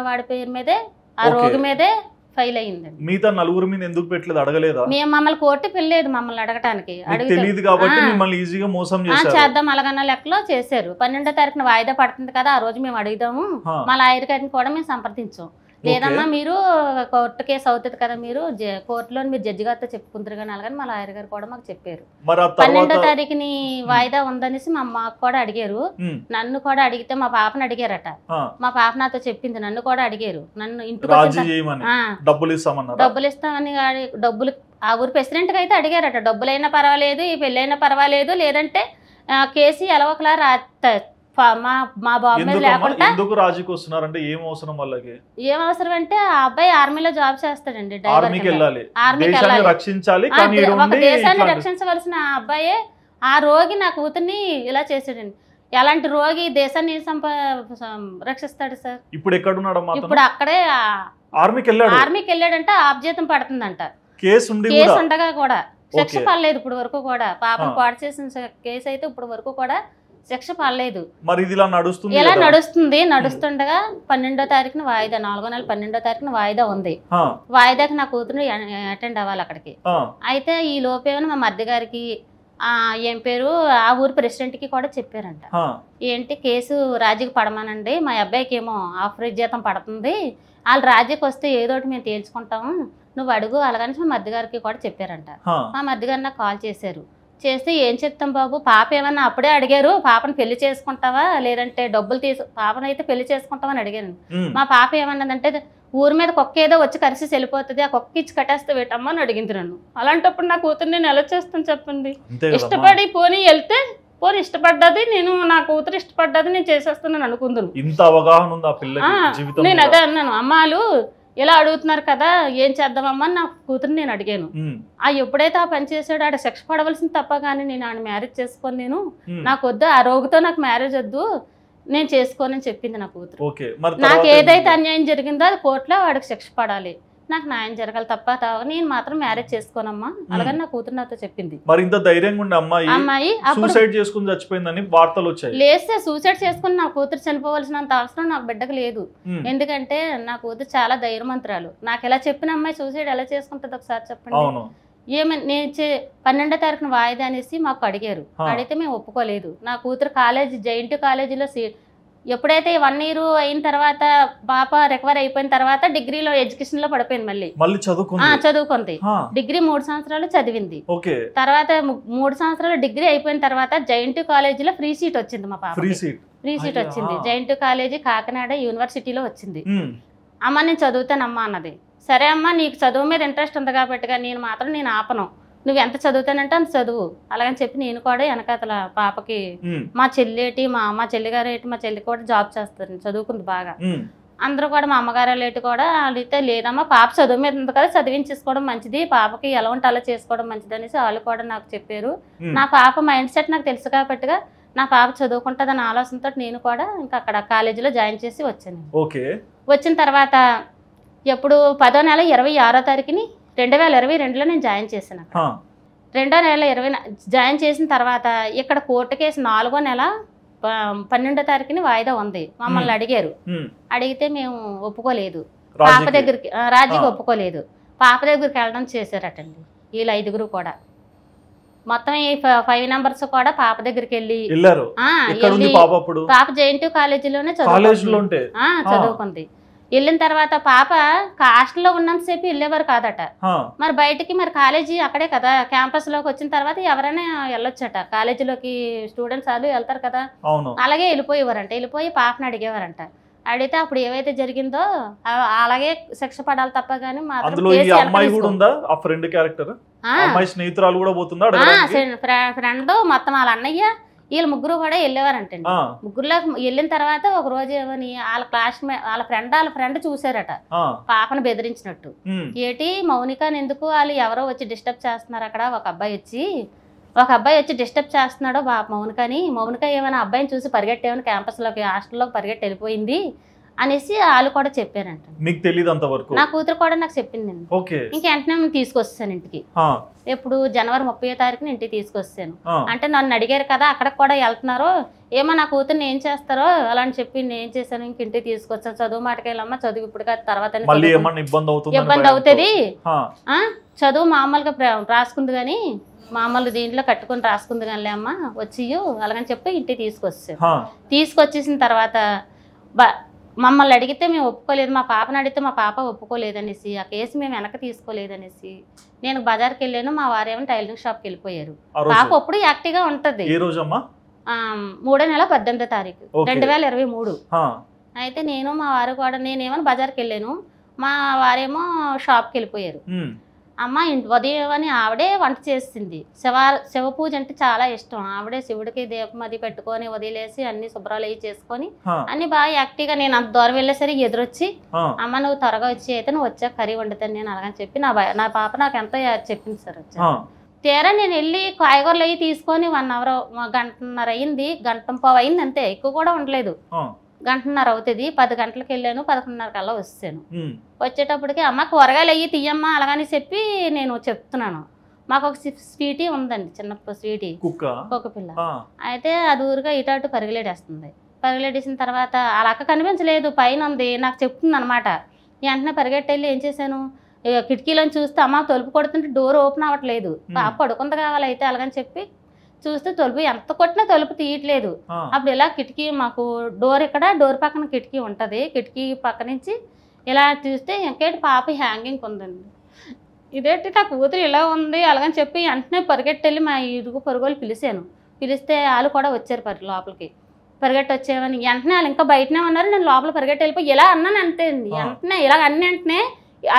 వాడి పేరు మీదే ఆ రోగి మీదే ఫైల్ అయ్యిందండి. మిగతా నలుగురు మీద ఎందుకు పెట్టలేదు, అడగలేదా? మేము మమ్మల్ని కోర్టు పిల్లలేదు మమ్మల్ని అడగటానికి. తెలియదు కాబట్టి మిమ్మల్ని ఈజీగా మోసం చేశారు. చేద్దాం అలాగన్న లెక్కలో చేశారు. 12వ తారీఖున వాయిదా పడుతుంది కదా, ఆ రోజు మేము అడుగుదాము, మా లాయర్ గారిని కూడా మేము సంప్రదించాం. లేదమ్మా మీరు కోర్టు కేసు అవుతుంది కదా, మీరు కోర్టులో మీరు జడ్జి గారితో చెప్పుకుంటారు కానీ అలాగని మా లాయర్ గారు కూడా మాకు చెప్పారు. 12వ తారీఖుని వాయిదా ఉందనేసి మా అమ్మకు కూడా అడిగారు, నన్ను కూడా అడిగితే మా పాపను అడిగారట. మా పాప నాతో చెప్పింది, నన్ను కూడా అడిగారు, నన్ను ఇంటికి డబ్బులు ఇస్తామని. డబ్బులు ఆ ఊరు ప్రెసిడెంట్కి అయితే అడిగారట, డబ్బులైనా పర్వాలేదు, ఈ పెళ్ళైనా పర్వాలేదు, లేదంటే కేసు ఎలా ఒకలా మా బాబు మీద లేకుండా. ఎందుకు రాజీకి వస్తున్నారంటే ఏం అవసరం వాళ్ళకి? ఏం అవసరం అంటే ఆ అబ్బాయి ఆర్మీలో జాబ్ చేస్తాడండి, ఆర్మీకి వెళ్ళాలి, రక్షించాలి. ఒక దేశాన్ని రక్షించవలసిన ఆ అబ్బాయే ఆ రోగి నా కూతుర్ని ఇలా చేసాడండి. ఎలాంటి రోగి దేశాన్ని రక్షిస్తాడు సార్? ఇప్పుడు ఎక్కడున్నాడు? ఇప్పుడు అక్కడే ఆర్మీకి వెళ్ళాడంటే ఆబ్జేతం పడుతుందంట. కేసు ఉండగా కూడా శిక్ష పడలేదు ఇప్పుడు వరకు కూడా. పాపను పాడు చేసిన కేసు అయితే ఇప్పుడు వరకు కూడా శిక్ష పడలేదు. మరి ఇది ఇలా నడుస్తుండగా 12వ తారీఖున వాయిదా, 4వ నెల 12వ తారీఖున వాయిదా ఉంది. వాయిదాకి నా కూతురు అటెండ్ అవ్వాలి అక్కడికి. అయితే ఈ లోపేమో మా మరిది గారికి ఏం పేరు ఆ ఊరు ప్రెసిడెంట్ కి కూడా చెప్పారంట, ఏంటి కేసు రాజీకి పడమానండి, మా అబ్బాయికి ఏమో ఆఫర్ జీతం పడుతుంది, వాళ్ళు రాజీకి వస్తే ఏదోటి మేము తేల్చుకుంటాము, నువ్వు అడుగు అలాగని మా మరిది గారికి కూడా చెప్పారంట. మా మరిది గారు నాకు కాల్ చేశారు, చేస్తే ఏం చెప్తాం బాబు, పాప ఏమన్నా అప్పుడే అడిగారు, పాపను పెళ్లి చేసుకుంటావా లేదంటే డబ్బులు పాపను అయితే పెళ్లి చేసుకుంటావని అడిగాను. మా పాప ఏమన్నదంటే ఊరి మీద కుక్క ఏదో వచ్చి కరిసి వెళ్ళిపోతుంది, ఆ కుక్క ఇచ్చి కట్టేస్తే వేటమ్మా అని అడిగింది నన్ను. అలాంటప్పుడు నా కూతురు నేను ఎలా చేస్తాను చెప్పండి? ఇష్టపడి పోనీ వెళ్తే పోనీ ఇష్టపడ్డది, నేను నా కూతురు ఇష్టపడ్డది నేను చేసేస్తున్నాను అనుకుందును. నేను అదే అన్నాను, అమ్మాలు ఇలా అడుగుతున్నారు కదా ఏం చేద్దామమ్మా నా కూతురు నేను అడిగాను. ఎప్పుడైతే ఆ పని చేసాడో ఆడ శిక్ష పడవలసింది తప్ప కానీ నేను ఆయన మ్యారేజ్ చేసుకొని నాకు వద్దు, ఆ రోగితో నాకు మ్యారేజ్ వద్దు, నేను చేసుకోనని చెప్పింది నా కూతురు. నాకు ఏదైతే అన్యాయం జరిగిందో అది కోర్టులో వాడికి శిక్ష పడాలి, నాకు న్యాయం జరగాలి తప్ప నేను మాత్రం మ్యారేజ్ చేసుకోనమ్మా అలాగని నా కూతురు నాతో చెప్పింది. మరి ఇంత ధైర్యంగా ఉండే అమ్మాయి సూసైడ్ చేసుకుని చచ్చిపోయిందని వార్తలు వచ్చాయి. లేస్తే సూసైడ్ చేసుకుని నా కూతురు చనిపోవాల్సినంత అవసరం నాకు బిడ్డకు లేదు. ఎందుకంటే నా కూతురు చాలా ధైర్యవంతురాలు. నాకు ఎలా చెప్పిన అమ్మాయి సూసైడ్ ఎలా చేసుకుంటుంది ఒకసారి చెప్పండి. ఏమని నేను 12వ తారీఖున వాయిదా అనేసి మాకు అడిగారు, అడిగితే మేము ఒప్పుకోలేదు. నా కూతురు కాలేజీ జైంట్ కాలేజీలో ఎప్పుడైతే 1 year అయిన తర్వాత పాప రికవర్ అయిపోయిన తర్వాత డిగ్రీలో ఎడ్యుకేషన్ లో పడిపోయింది, మళ్ళీ చదువుకుంది. డిగ్రీ 3 సంవత్సరాలు చదివింది. తర్వాత 3 సంవత్సరాలు డిగ్రీ అయిపోయిన తర్వాత జైంట్ కాలేజీలో ఫ్రీ సీట్ వచ్చింది. మా పాప ఫ్రీ సీట్ వచ్చింది, జైంట్ కాలేజీ కాకినాడ యూనివర్సిటీలో వచ్చింది. అమ్మ నేను చదువుతానమ్మా అన్నది. సరే అమ్మ నీకు చదువు మీద ఇంట్రెస్ట్ ఉంది కాబట్టి నేను ఆపను, నువ్వు ఎంత చదువుతానంటే అంత చదువు అలాగని చెప్పి నేను కూడా వెనకాతల పాపకి మా చెల్లి చెల్లిగారు ఏంటి మా చెల్లి కూడా జాబ్ చేస్తారు, చదువుకుంది బాగా. అందరూ కూడా మా అమ్మగారు లేటి కూడా అడిగితే లేదమ్మా పాప చదువు మీద ఉంది కదా చదివించేసుకోవడం మంచిది, పాపకి ఎలా ఉంటే అలా చేసుకోవడం మంచిది అనేసి వాళ్ళు కూడా నాకు చెప్పారు. నా పాప మైండ్ సెట్ నాకు తెలుసు కాబట్టిగా నా పాప చదువుకుంటుందన్న ఆలోచనతో నేను కూడా ఇంకా అక్కడ కాలేజీలో జాయిన్ చేసి వచ్చాను. వచ్చిన తర్వాత ఎప్పుడు 10వ నెల 26వ తారీఖుని 2022లో నేను జాయిన్ చేశాను. 2వ నెల 20 జాయిన్ చేసిన తర్వాత ఇక్కడ కోర్టు కేసు 4వ నెల 12వ తారీఖుని వాయిదా ఉంది. మమ్మల్ని అడిగారు, అడిగితే మేము ఒప్పుకోలేదు, పాప దగ్గరికి రాజీకి ఒప్పుకోలేదు. పాప దగ్గరికి వెళ్ళడం చేశారటండి వీళ్ళు 5గురు కూడా. మొత్తం ఈ 5 మెంబర్స్ కూడా పాప దగ్గరికి వెళ్ళి పాప జైంట్ కాలేజీలోనే చదువుకుంది. వెళ్ళిన తర్వాత పాప హాస్టల్లో ఉన్నంతసేపు వెళ్ళేవారు కాదట, మరి బయటికి మరి కాలేజీ అక్కడే కదా క్యాంపస్ లోకి వచ్చిన తర్వాత ఎవరైనా వెళ్ళొచ్చట, కాలేజీలోకి స్టూడెంట్స్ వాళ్ళు వెళ్తారు కదా, అలాగే వెళ్ళిపోయేవారంట. వెళ్ళిపోయి పాపను అడిగేవారంట. అడిగితే అప్పుడు ఏవైతే జరిగిందో అలాగే శిక్ష పడాలి తప్ప గానీ ఫ్రెండ్ మొత్తం వాళ్ళ అన్నయ్య వీళ్ళు 3 కూడా వెళ్ళేవారంటండి. 3లో వెళ్ళిన తర్వాత ఒక రోజు ఏమని వాళ్ళ ఫ్రెండ్ చూసారట పాపను బెదిరించినట్టు. ఏటి మౌనికని ఎందుకు వాళ్ళు ఎవరో వచ్చి డిస్టర్బ్ చేస్తున్నారు అక్కడ, ఒక అబ్బాయి వచ్చి డిస్టర్బ్ చేస్తున్నాడో మౌనిక ఏమైనా అబ్బాయిని చూసి పరిగెట్టేమని క్యాంపస్లోకి హాస్టల్లోకి పరిగెట్టి వెళ్ళిపోయింది అనేసి వాళ్ళు కూడా చెప్పారంట. మీకు తెలియదు అంతవరకు? నా కూతురు కూడా నాకు చెప్పిందండి. ఓకే. ఇంక వెంటనే నేను తీసుకొస్తాను ఇంటికి. ఎప్పుడు జనవరి 30వ తారీఖున ఇంటికి తీసుకొస్తాను. అంటే నన్ను అడిగారు కదా అక్కడికి కూడా వెళ్తున్నారు, ఏమో నా కూతుర్ని ఏం చేస్తారో అలా అని చెప్పి నేను చేశాను. ఇంక ఇంటికి తీసుకొచ్చాను. చదువు మాటకెళ్ళమ్మా, చదువు ఇప్పుడు కాదు తర్వాత ఇబ్బంది అవుతుంది, చదువు మామూలుగా రాసుకుంది కానీ మామూలు దీంట్లో కట్టుకొని రాసుకుంది కానీ అమ్మ వచ్చియు అలాగని చెప్పి ఇంటికి తీసుకొచ్చాను. తీసుకొచ్చేసిన తర్వాత మమ్మల్ని అడిగితే మేము ఒప్పుకోలేదు, మా పాపని అడిగితే మా పాప ఒప్పుకోలేదనేసి ఆ కేసు మేము వెనక్కి తీసుకోలేదనేసి నేను బజార్కి వెళ్ళాను. మా వారేమో టైలరింగ్ షాప్కి వెళ్ళిపోయారు. పాప అప్పుడు యాక్టివ్గా ఉంటుంది. 3వ నెల 18వ తారీఖు 2023. అయితే నేను మా వారు కూడా నేనేమో బజార్కి వెళ్ళాను, మా వారేమో షాప్కి వెళ్ళిపోయారు. అమ్మ ఉదయం అని ఆవిడే వంట చేసింది. శివ పూజ అంటే చాలా ఇష్టం. ఆవిడే శివుడికి దీపం అది పెట్టుకొని వదిలేసి అన్ని శుభ్రాలు అవి చేసుకొని అన్ని బాగా యాక్టివ్గా నేను అంత దూరం వెళ్ళేసరికి ఎదురొచ్చి అమ్మ నువ్వు త్వరగా వచ్చి అయితే నువ్వు వచ్చా కర్రీ వండుతాను నేను అలాగని చెప్పి నా పాప నాకు ఎంత చెప్పింది సార్. తీరా నేను వెళ్ళి కాయగూరలు అవి తీసుకొని 1 అవర్ 1 గంటన్నర అయింది, 1 గంట పావు అయింది అంతే, ఎక్కువ కూడా ఉండలేదు. 1 గంటన్నర అవుతుంది. 10 గంటలకు వెళ్ళాను, 11:30 కల్లా వచ్చాను. వచ్చేటప్పటికి అమ్మ కూరగాయలు అయ్యి తీయమ్మా అలాగని చెప్పి నేను చెప్తున్నాను. మాకు ఒక స్వీటీ ఉందండి, చిన్న స్వీటీ కుక్క పిల్ల. అయితే అది ఊరుగా ఇటు అటు పరిగెలేడేస్తుంది. పరిగెలేడేసిన తర్వాత అలా అక్క కనిపించలేదు, పైన ఉంది, నాకు చెప్తుంది అనమాట. వెంటనే పరిగెట్టెళ్ళి ఏం చేశాను, కిటికీలోని చూస్తే అమ్మ తలుపు కొడుతుంటే డోర్ ఓపెన్ అవ్వట్లేదు, పాప పడుకుంది కావాలి అయితే అలాగని చెప్పి చూస్తే తలుపు ఎంత కొట్టినా తలుపు తీయట్లేదు. అప్పుడు ఇలా కిటికీ మాకు డోర్ పక్కన కిటికీ ఉంటుంది, కిటికీ పక్క నుంచి ఇలా చూస్తే ఇంకేంటి పాప హ్యాంగింగ్ ఉందండి. ఇదేంటి నా కూతురు ఇలా ఉంది అలాగని చెప్పి వెంటనే పరిగెట్టెళ్ళి మా ఇరుగు పొరుగులు పిలిచాను. పిలిస్తే వాళ్ళు కూడా వచ్చారు లోపలికి. పరిగెట్టి వచ్చేవని వెంటనే వాళ్ళు ఇంకా బయటనే ఉన్నారు, నేను లోపల పరిగెట్టి వెళ్ళిపోయి ఇలా అన్నాను అంతే అండి. వెంటనే ఇలా వెంటనే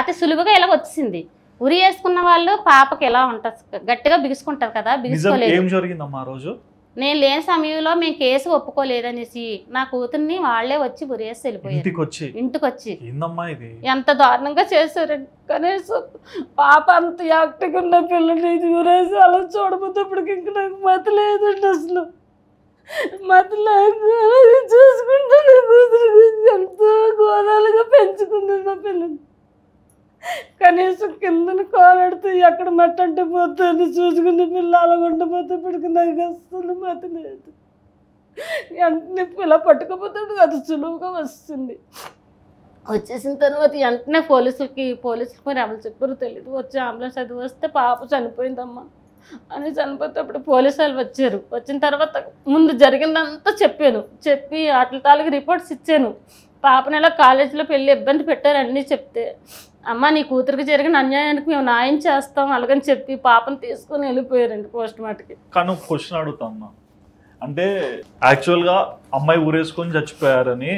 అతి సులువుగా ఇలా వచ్చింది. ఉరి వేసుకున్న వాళ్ళు పాపకి ఎలా ఉంటారు, గట్టిగా బిగుసుకుంటారు కదా, బిగుసుకోలేదు. నేను లేని సమయంలో మేము కేసు ఒప్పుకోలేదనేసి నా కూతుర్ని వాళ్లే వచ్చి ఉరేసి వెళ్ళిపోయారు ఇంటికి వచ్చి. ఎంత దారుణంగా చేశారండి. కనీసం పాప అంత యాక్టివ్గా ఉన్న పిల్లని ఉరేసి అలా చూడబోతేప్పటికి ఇంక నాకు మతి లేదండి. అసలు మతి లేక చూసుకుంటే నా కూతురు ఎంతో ఘోరాలుగా పెంచుకుంది నా పిల్లని. కనీసం కిందని కాలాడితే ఎక్కడ మట్టంటే పోతుంది చూసుకుని పిల్ల అలాగుండిపోతే ఇప్పటికి నాకు అసలు మతి లేదు. వెంటనే ఇలా పట్టుకపోతే అది సులువుగా వస్తుంది. వచ్చేసిన తర్వాత వెంటనే పోలీసులకి మరి ఎవరు చెప్పారు తెలియదు, వచ్చి అంబులెన్స్ అది వస్తే పాప చనిపోయిందమ్మా అని చనిపోతే అప్పుడు పోలీసు వాళ్ళు వచ్చారు. వచ్చిన తర్వాత ముందు జరిగిందంతా చెప్పి వాటి తాలూకు రిపోర్ట్స్ ఇచ్చాను. పాపని ఇలా కాలేజీలో పెళ్ళి ఇబ్బంది పెట్టారు అన్నీ చెప్తే, అమ్మ నీ కూతురికి జరిగిన అన్యాయానికి మేము న్యాయం చేస్తాం అలాగని చెప్పి పాపను తీసుకొని వెళ్ళిపోయారండి పోస్ట్ మార్టంకి. కానీ ఒక క్వశ్చన్ అడుగుతామ్మా, అంటే యాక్చువల్గా అమ్మాయి ఊరేసుకొని చచ్చిపోయారని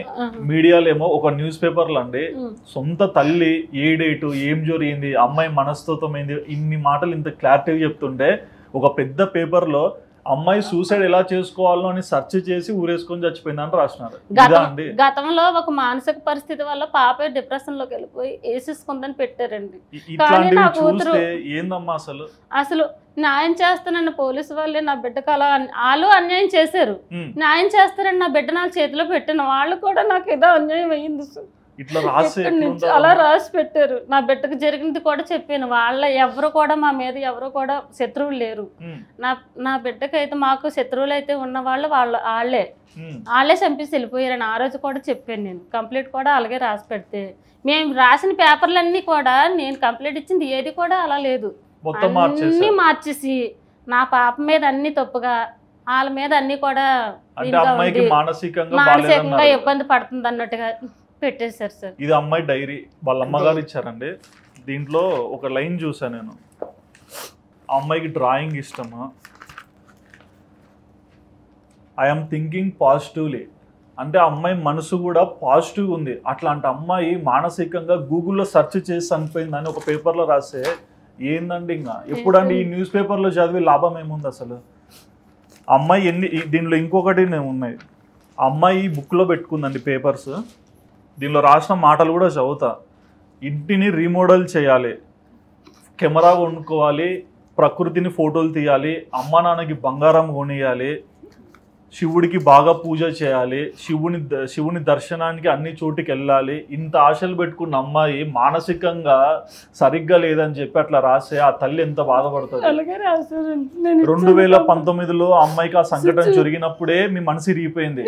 మీడియాలో ఏమో ఒక న్యూస్ పేపర్లు అండి సొంత తల్లి ఏ డేటు ఏం జరిగింది అమ్మాయి మనస్తత్వం ఏంది ఇన్ని మాటలు ఇంత క్లారిటీగా చెప్తుంటే ఒక పెద్ద పేపర్లో అమ్మాయి సూసైడ్ ఎలా చేసుకోవాలో అని సెర్చ్ చేసి ఊరేసుకొని చచ్చిపోయిందని రాసినారు. గతంలో ఒక మానసిక పరిస్థితి వల్ల పాప డిప్రెషన్ లోకి వెళ్ళిపోయి వేసేసుకుందని పెట్టారండి. ఏందమ్మా అసలు న్యాయం చేస్తానన్న పోలీసు వాళ్ళే నా బిడ్డకు అలా వాళ్ళు అన్యాయం చేశారు. న్యాయం చేస్తారని నా బిడ్డ నా చేతిలో పెట్టిన వాళ్ళు కూడా నాకు ఏదో అన్యాయం అయ్యింది సార్. అలా రాసి పెట్టారు. నా బిడ్డకు జరిగింది కూడా చెప్పాను. ఎవరు కూడా మా మీద ఎవరు కూడా శత్రువులు లేరు. నా బిడ్డకైతే మాకు శత్రువులు అయితే ఉన్న వాళ్ళే చంపేసి వెళ్ళిపోయారని ఆ రోజు కూడా చెప్పాను. నేను కంప్లీట్ కూడా అలాగే రాసి పెడితే మేము రాసిన పేపర్లన్నీ కూడా నేను కంప్లీట్ ఇచ్చింది ఏది కూడా అలా లేదు, అన్ని మార్చేసి నా పాప మీద అన్ని తప్పుగా వాళ్ళ మీద అన్ని కూడా మానసికంగా ఇబ్బంది పడుతుంది అన్నట్టుగా పెట్టేశారు సార్. ఇది అమ్మాయి డైరీ వాళ్ళ అమ్మగారు ఇచ్చారండి. దీంట్లో ఒక లైన్ చూసాను నేను, అమ్మాయికి డ్రాయింగ్ ఇష్టమా, ఐఎమ్ థింకింగ్ పాజిటివ్లీ అంటే అమ్మాయి మనసు కూడా పాజిటివ్ ఉంది. అట్లాంటి అమ్మాయి మానసికంగా గూగుల్లో సెర్చ్ చేసి చనిపోయిందని ఒక పేపర్లో రాస్తే ఏందండి ఇంకా ఎప్పుడండి ఈ న్యూస్ పేపర్లో చదివి లాభం ఏముంది అసలు. అమ్మాయి దీనిలో ఇంకొకటి ఉన్నాయి, అమ్మాయి బుక్లో పెట్టుకుందండి పేపర్స్, దీనిలో రాసిన మాటలు కూడా చదువుతా. ఇంటిని రీమోడల్ చేయాలి, కెమెరా కొనుక్కోవాలి, ప్రకృతిని ఫోటోలు తీయాలి, అమ్మ నాన్నకి బంగారం కొనియాలి, శివుడికి బాగా పూజ చేయాలి, శివుని దర్శనానికి అన్ని చోటికి వెళ్ళాలి, ఇంత ఆశలు పెట్టుకున్న అమ్మాయి మానసికంగా సరిగ్గా లేదని చెప్పి అట్లా రాస్తే ఆ తల్లి ఎంత బాధపడుతుంది. 2019లో అమ్మాయికి ఆ సంఘటన జరిగినప్పుడే మీ మనసు ఇరిగిపోయింది.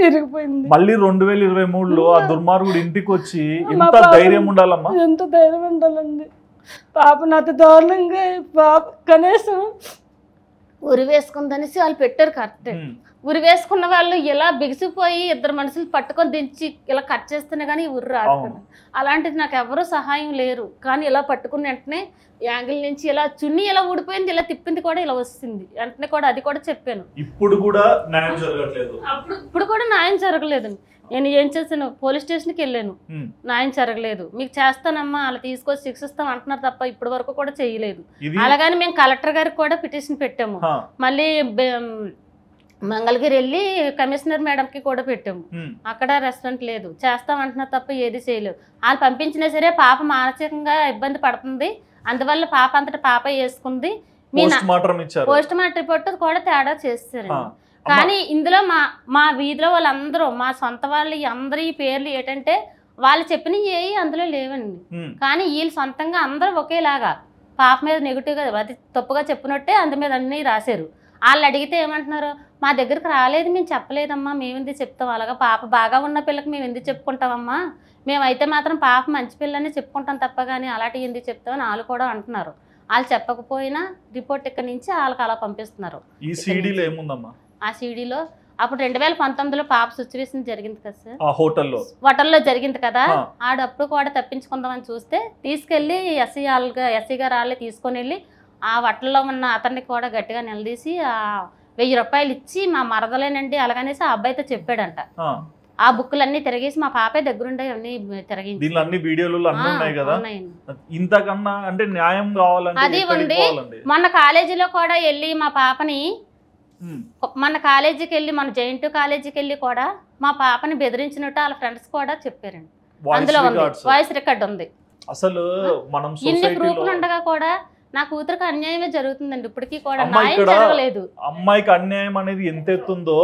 మళ్ళీ 2023లో ఆ దుర్మార్గుడు ఇంటికి వచ్చి ఎంత ధైర్యం ఉండాలమ్మా, ఎంత ధైర్యం ఉండాలండి. పాప నాతో దారుణంగా పాప కనీసం ఉరి వేసుకుందనేసి వాళ్ళు పెట్టారు కరెక్ట్. ఉరి వేసుకున్న వాళ్ళు ఇలా బిగిసిపోయి ఇద్దరు మనుషులు పట్టుకొని దించి ఇలా కట్ చేస్తేనే కానీ ఉరి రాదు కదా. అలాంటిది నాకు ఎవరు సహాయం లేరు. కానీ ఇలా పట్టుకున్న వెంటనే యాంగిల్ నుంచి ఇలా చున్నీ ఇలా ఊడిపోయింది, ఇలా తిప్పింది కూడా ఇలా వస్తుంది వెంటనే కూడా అది కూడా చెప్పాను. ఇప్పుడు కూడా న్యాయం జరగట్లేదు. ఇప్పుడు కూడా న్యాయం జరగలేదు. నేను ఏం చేశాను, పోలీస్ స్టేషన్కి వెళ్ళాను, న్యాయం జరగలేదు. మీకు చేస్తానమ్మా అలా తీసుకొచ్చి శిక్షిస్తాం అంటున్నారు తప్ప ఇప్పటి వరకు కూడా చేయలేదు. అలాగని మేము కలెక్టర్ గారికి కూడా పిటిషన్ పెట్టాము. మళ్ళీ మంగళగిరి వెళ్ళి కమిషనర్ మేడంకి కూడా పెట్టాము. అక్కడ రెస్పాండ్ లేదు. చేస్తామంటున్నారు తప్ప ఏది చేయలేదు. వాళ్ళు పంపించినా సరే పాప మానసికంగా ఇబ్బంది పడుతుంది, అందువల్ల పాప అంతటా పాప వేసుకుంది. పోస్ట్ మార్టం రిపోర్ట్ కూడా తేడా చేస్తారు. కానీ ఇందులో మా వీధిలో వాళ్ళందరూ మా సొంత వాళ్ళు అందరి పేర్లు ఏంటంటే వాళ్ళు చెప్పినవి ఏవి అందులో లేవండి. కానీ వీళ్ళు సొంతంగా అందరూ ఒకేలాగా పాప మీద నెగిటివ్గా అది తప్పుగా చెప్పినట్టే అందు మీద అన్నీ రాశారు. వాళ్ళు అడిగితే ఏమంటున్నారు, మా దగ్గరకు రాలేదు, మేము చెప్పలేదమ్మా, మేము ఎందుకు చెప్తాం, అలాగా పాప బాగా ఉన్న పిల్లకి మేము ఎందుకు చెప్పుకుంటామమ్మా, మేమైతే మాత్రం పాప మంచి పిల్లని చెప్పుకుంటాం తప్ప కానీ అలాంటివి ఎందుకు చెప్తామని వాళ్ళు కూడా అంటున్నారు. వాళ్ళు చెప్పకపోయినా రిపోర్ట్ ఇక్కడ నుంచి వాళ్ళకి అలా పంపిస్తున్నారు. ఈ సీడీలో ఏముందమ్మా? ఆ సీడీలో అప్పుడు 2019లో పాప సిచ్యువేషన్ జరిగింది కదా సార్, హోటల్లో జరిగింది కదా. ఆడప్పుడు కూడా తప్పించుకుందామని చూస్తే తీసుకెళ్ళి ఎస్సీ గారు వాళ్ళే తీసుకొని వెళ్ళి ఆ వట్టల్లో ఉన్న అతన్ని కూడా గట్టిగా నిలదీసి 1000 రూపాయలు ఇచ్చి మా మరదలేనండి అలాగనేసి ఆ అబ్బాయితో చెప్పాడంట. ఆ బుక్కులన్నీ తిరిగేసి మా పాపే దగ్గరుండే అన్ని తిరిగింది. అది ఉంది. మొన్న కాలేజీలో కూడా వెళ్ళి మా పాపని మన కాలేజీకి వెళ్ళి మన జెయింట్ కాలేజీకి వెళ్ళి కూడా మా పాపని బెదిరించినట్టు వాళ్ళ ఫ్రెండ్స్ కూడా చెప్పారండి. అందులో ఉంది, వాయిస్ రికార్డ్ ఉంది. అసలు మనం ఇన్ని ప్రూఫ్లు ఉండగా కూడా నా కూతురికి అన్యాయమే జరుగుతుందండి. ఇప్పటికీ కూడా న్యాయం జరగలేదు. అమ్మాయికి అన్యాయం అనేది ఎంత ఎత్తుందో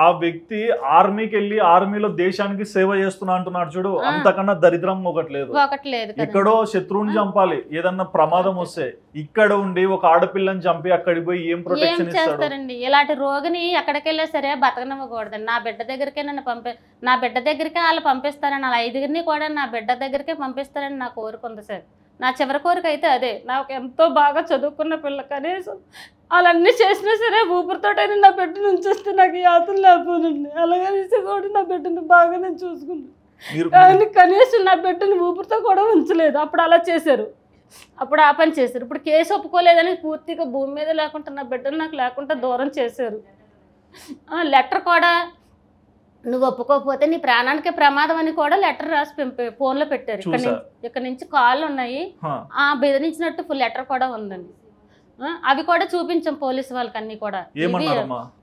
ఆ వ్యక్తి ఆర్మీకి వెళ్ళి ఆర్మీలో దేశానికి సేవ చేస్తున్నా అంటున్నాడు చూడు, అంతకన్నా దరిద్రం ఒకటి లేదు. ఎక్కడో శత్రువుని చంపాలి, ఏదన్నా ప్రమాదం వస్తే ఇక్కడ ఉండి ఒక ఆడపిల్లని చంపి అక్కడికి పోయి ఏం ప్రొటెక్షన్ చేస్తారండి. ఇలాంటి రోగిని ఎక్కడికి వెళ్ళా సరే బతకనివ్వకూడదండి. నా బిడ్డ దగ్గరికే నా బిడ్డ దగ్గరికే వాళ్ళు పంపిస్తారని, వాళ్ళ 5గురిని కూడా నా బిడ్డ దగ్గరికే పంపిస్తారని నా కోరిక ఉంది సార్. నా చివరి కోరిక అయితే అదే. నాకు ఎంతో బాగా చదువుకున్న పిల్ల, కనీసం వాళ్ళన్నీ చేసినా సరే ఊపిరితోటైనా నా బిడ్డను ఉంచేస్తే నాకు యాతలు లేకపోనండి. అలాగనేసి కూడా నా బిడ్డను బాగా నేను చూసుకున్నాను. కానీ కనీసం నా బిడ్డను ఊపిరితో కూడా ఉంచలేదు. అప్పుడు అలా చేశారు, అప్పుడు ఆ పని చేశారు. ఇప్పుడు కేసు ఒప్పుకోలేదని పూర్తిగా భూమి మీద లేకుండా నా బిడ్డను నాకు లేకుండా దూరం చేశారు. లెటర్ కూడా నువ్వు ఒప్పుకోకపోతే నీ ప్రాణానికి ప్రమాదం అని కూడా లెటర్ రాసి ఫోన్లో పెట్టారు. ఇక్కడ నుంచి కాళ్ళు ఉన్నాయి, బెదిరించినట్టు ఫుల్ లెటర్ కూడా ఉందండి. అవి కూడా చూపించాం పోలీసు వాళ్ళకి అన్ని కూడా.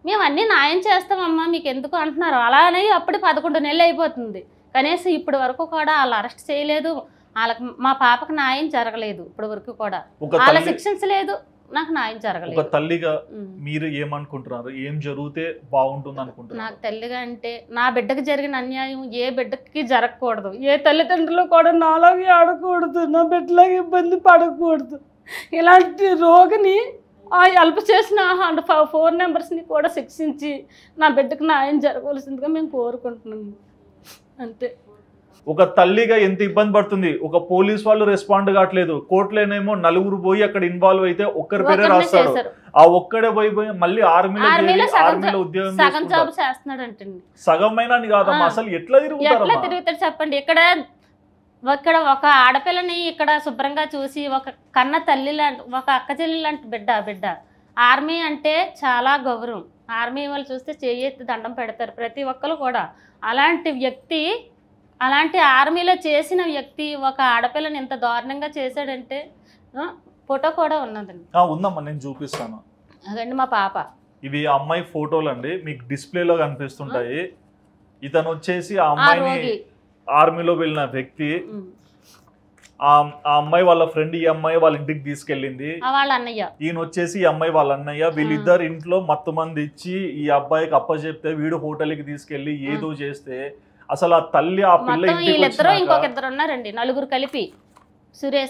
మేము అన్ని న్యాయం చేస్తామమ్మా మీకు ఎందుకు అంటున్నారు. అలానే అప్పుడు 11 నెలలు అయిపోతుంది, కనీసం ఇప్పటి వరకు కూడా వాళ్ళు అరెస్ట్ చేయలేదు. వాళ్ళకి మా పాపకు న్యాయం జరగలేదు ఇప్పటి వరకు కూడా. వాళ్ళ శిక్షించలేదు, నాకు న్యాయం జరగలేదు. ఒక తల్లిగా మీరు ఏమనుకుంటున్నారు, ఏం జరిగితే బాగుంటుంది అనుకుంటున్నారు? నాకు తల్లిగా అంటే నా బిడ్డకి జరిగిన అన్యాయం ఏ బిడ్డకి జరగకూడదు. ఏ తల్లిదండ్రులు కూడా నాలాగే ఆడకూడదు, నా బిడ్డలాగా ఇబ్బంది పడకూడదు. ఇలాంటి రోగిని హెల్ప్ చేసిన 4 మెంబర్స్ని కూడా శిక్షించి నా బిడ్డకు న్యాయం జరగవలసిందిగా మేము కోరుకుంటున్నాము. అంతే. ఒక తల్లిగా ఎంత ఇబ్బంది పడుతుంది. ఒక పోలీస్ వాళ్ళు రెస్పాండ్ కావట్లేదు, కోర్టులోనేమో 4 పోయి అక్కడ ఇన్వాల్వ్ అయితే ఒక్కరి పేరే రాస్తారు. ఆ ఒక్కడే పోయి మళ్ళీ ఆర్మీలో ఉద్యోగం సగమైనా కాదమ్మా. అసలు ఎట్లా తిరుగుతాడు చెప్పండి. ఇక్కడ ఒక ఆడపిల్లని ఇక్కడ శుభ్రంగా చూసి ఒక కన్న తల్లి లాంటి, ఒక అక్క చెల్లి లాంటి బిడ్డ ఆర్మీ అంటే చాలా గౌరవం. ఆర్మీ వాళ్ళు చూస్తే చేయెత్తి దండం పెడతారు ప్రతి ఒక్కరు కూడా. అలాంటి ఆర్మీలో చేసిన వ్యక్తి ఒక ఆడపిల్లని ఎంత దారుణంగా చేశాడంటే ఫోటో కూడా ఉన్నదండి. ఉందమ్మా, నేను చూపిస్తాను. అదండి మా పాప. ఇవి అమ్మాయి ఫోటోలు అండి, మీకు డిస్ప్లేలో కనిపిస్తుంటాయి. ఇతను వచ్చేసి ఆ అమ్మాయిని ఆర్మీలో వెళ్ళిన వ్యక్తి. ఆ అమ్మాయి వాళ్ళ ఫ్రెండ్ ఈ అమ్మాయి వాళ్ళ ఇంటికి తీసుకెళ్ళింది, వాళ్ళ అన్నయ్య ఈయన వచ్చేసి ఈ అమ్మాయి వాళ్ళ అన్నయ్య, వీళ్ళిద్దరు ఇంట్లో మత్తు మంది ఇచ్చి ఈ అబ్బాయికి అప్పచెప్తే వీడు హోటల్కి తీసుకెళ్లి ఏదో చేస్తే అసలు ఆ తల్లి ఆ పిల్ల మొత్తం ఇంటికి వీళ్ళిద్దరూ ఇంకొక వచ్చినాక ఇద్దరు ఉన్నారండి, నలుగురు కలిపి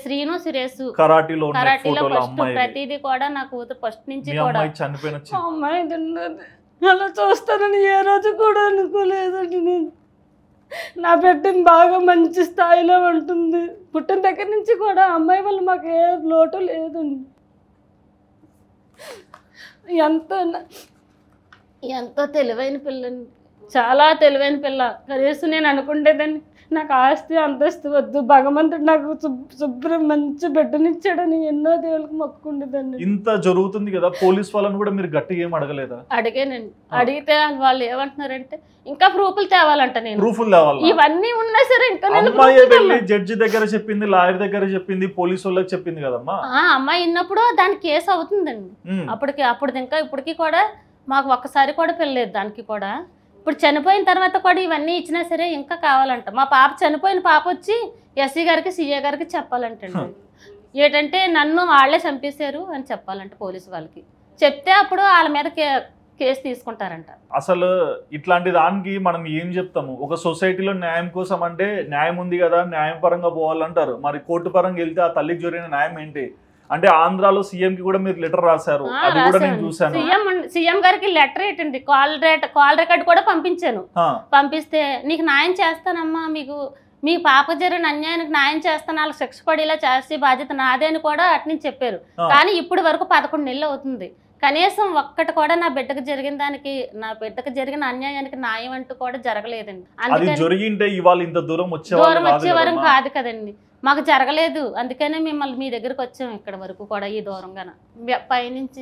శ్రీను సురేష్ కరాటీలో ఉన్న కరాటీలో ఫోటోలో ఫస్ట్ అమ్మాయి, ప్రతిదీ కూడా నా కూతురు ఫస్ట్ నుంచి మీ కూడా అమ్మాయి చనిపోయిన మా అమ్మాయి తిన్నది అలా చూస్తానని ఏ రోజు కూడా అనుకోలేదండి నేను. నా బిడ్డని బాగా మంచి స్థాయిలో ఉంటుంది. పుట్టిన దగ్గర నుంచి కూడా అమ్మాయి వల్ల మాకు ఏ లోటు లేదండి. ఎంతో తెలివైన పిల్లండి, చాలా తెలివైన పిల్ల. కనీసం నేను అనుకుంటేదాన్ని నాకు ఆస్తి అంతస్తు వద్దు, భగవంతుడు నాకు శుభ్రం మంచి బిడ్డనిచ్చాడని ఎన్నో దేవుళ్ళకి మొక్కుకుండేదాన్ని. ఇంత జరుగుతుంది కదా, పోలీస్ వాళ్ళని కూడా మీరు గట్టిగా ఏం అడగలేదా? అడిగానండి. అడిగితే వాళ్ళు ఏమంటున్నారంటే ఇంకా ప్రూఫ్లు తేవాలంట. నేను ప్రూఫ్లు తేవాలి, ఇవన్నీ ఉన్నా సరే ఇంకా అమ్మాయి వెళ్ళి జడ్జి దగ్గర చెప్పింది, లాయర్ దగ్గర చెప్పింది, పోలీసు వాళ్ళకి చెప్పింది కదమ్మా. అమ్మాయి ఉన్నప్పుడు దాని కేసు అవుతుందండి. అప్పుడు ఇంకా ఇప్పటికి కూడా మాకు ఒక్కసారి కూడా పెళ్ళలేదు దానికి కూడా. ఇప్పుడు చనిపోయిన తర్వాత కూడా ఇవన్నీ ఇచ్చినా సరే ఇంకా కావాలంట. మా పాప చనిపోయిన పాప వచ్చి ఎస్సీ గారికి సిఏ గారికి చెప్పాలంటండి. ఏంటంటే నన్ను వాళ్ళే చంపేశారు అని చెప్పాలంట పోలీసు వాళ్ళకి. చెప్తే అప్పుడు వాళ్ళ మీద కేసు తీసుకుంటారంట. అసలు ఇట్లాంటి దానికి మనం ఏం చెప్తాము? ఒక సొసైటీలో న్యాయం కోసం అంటే న్యాయం ఉంది కదా, న్యాయం పరంగా పోవాలంటారు. మరి కోర్టు పరంగా వెళ్తే ఆ తల్లికి జరిగిన న్యాయం ఏంటి అంటే? ఆంధ్రాలో సీఎం కి కూడా మీరు లెటర్ రాశారు, అది కూడా నేను చూసాను. సీఎం గారికి లెటర్ ఏంటండి, కాల్ రికార్డ్ కూడా పంపించాను. పంపిస్తే నీకు న్యాయం చేస్తానమ్మా, మీ పాప జరిగిన అన్యాయానికి న్యాయం చేస్తాను, వాళ్ళకి శిక్ష పడేలా చేసే బాధ్యత నాదే అని కూడా అట్నుంచి చెప్పారు. కానీ ఇప్పటి వరకు 11 నెలలు అవుతుంది. కనీసం ఒక్కటి కూడా నా బిడ్డకు జరిగిన దానికి, నా బిడ్డకు జరిగిన అన్యాయానికి న్యాయం అంటూ కూడా జరగలేదండి. దూరం వచ్చేవారం కాదు కదండి, మాకు జరగలేదు. అందుకనే మిమ్మల్ని మీ దగ్గరకు వచ్చాము ఇక్కడ వరకు కూడా. ఈ దూరంగా పైనుంచి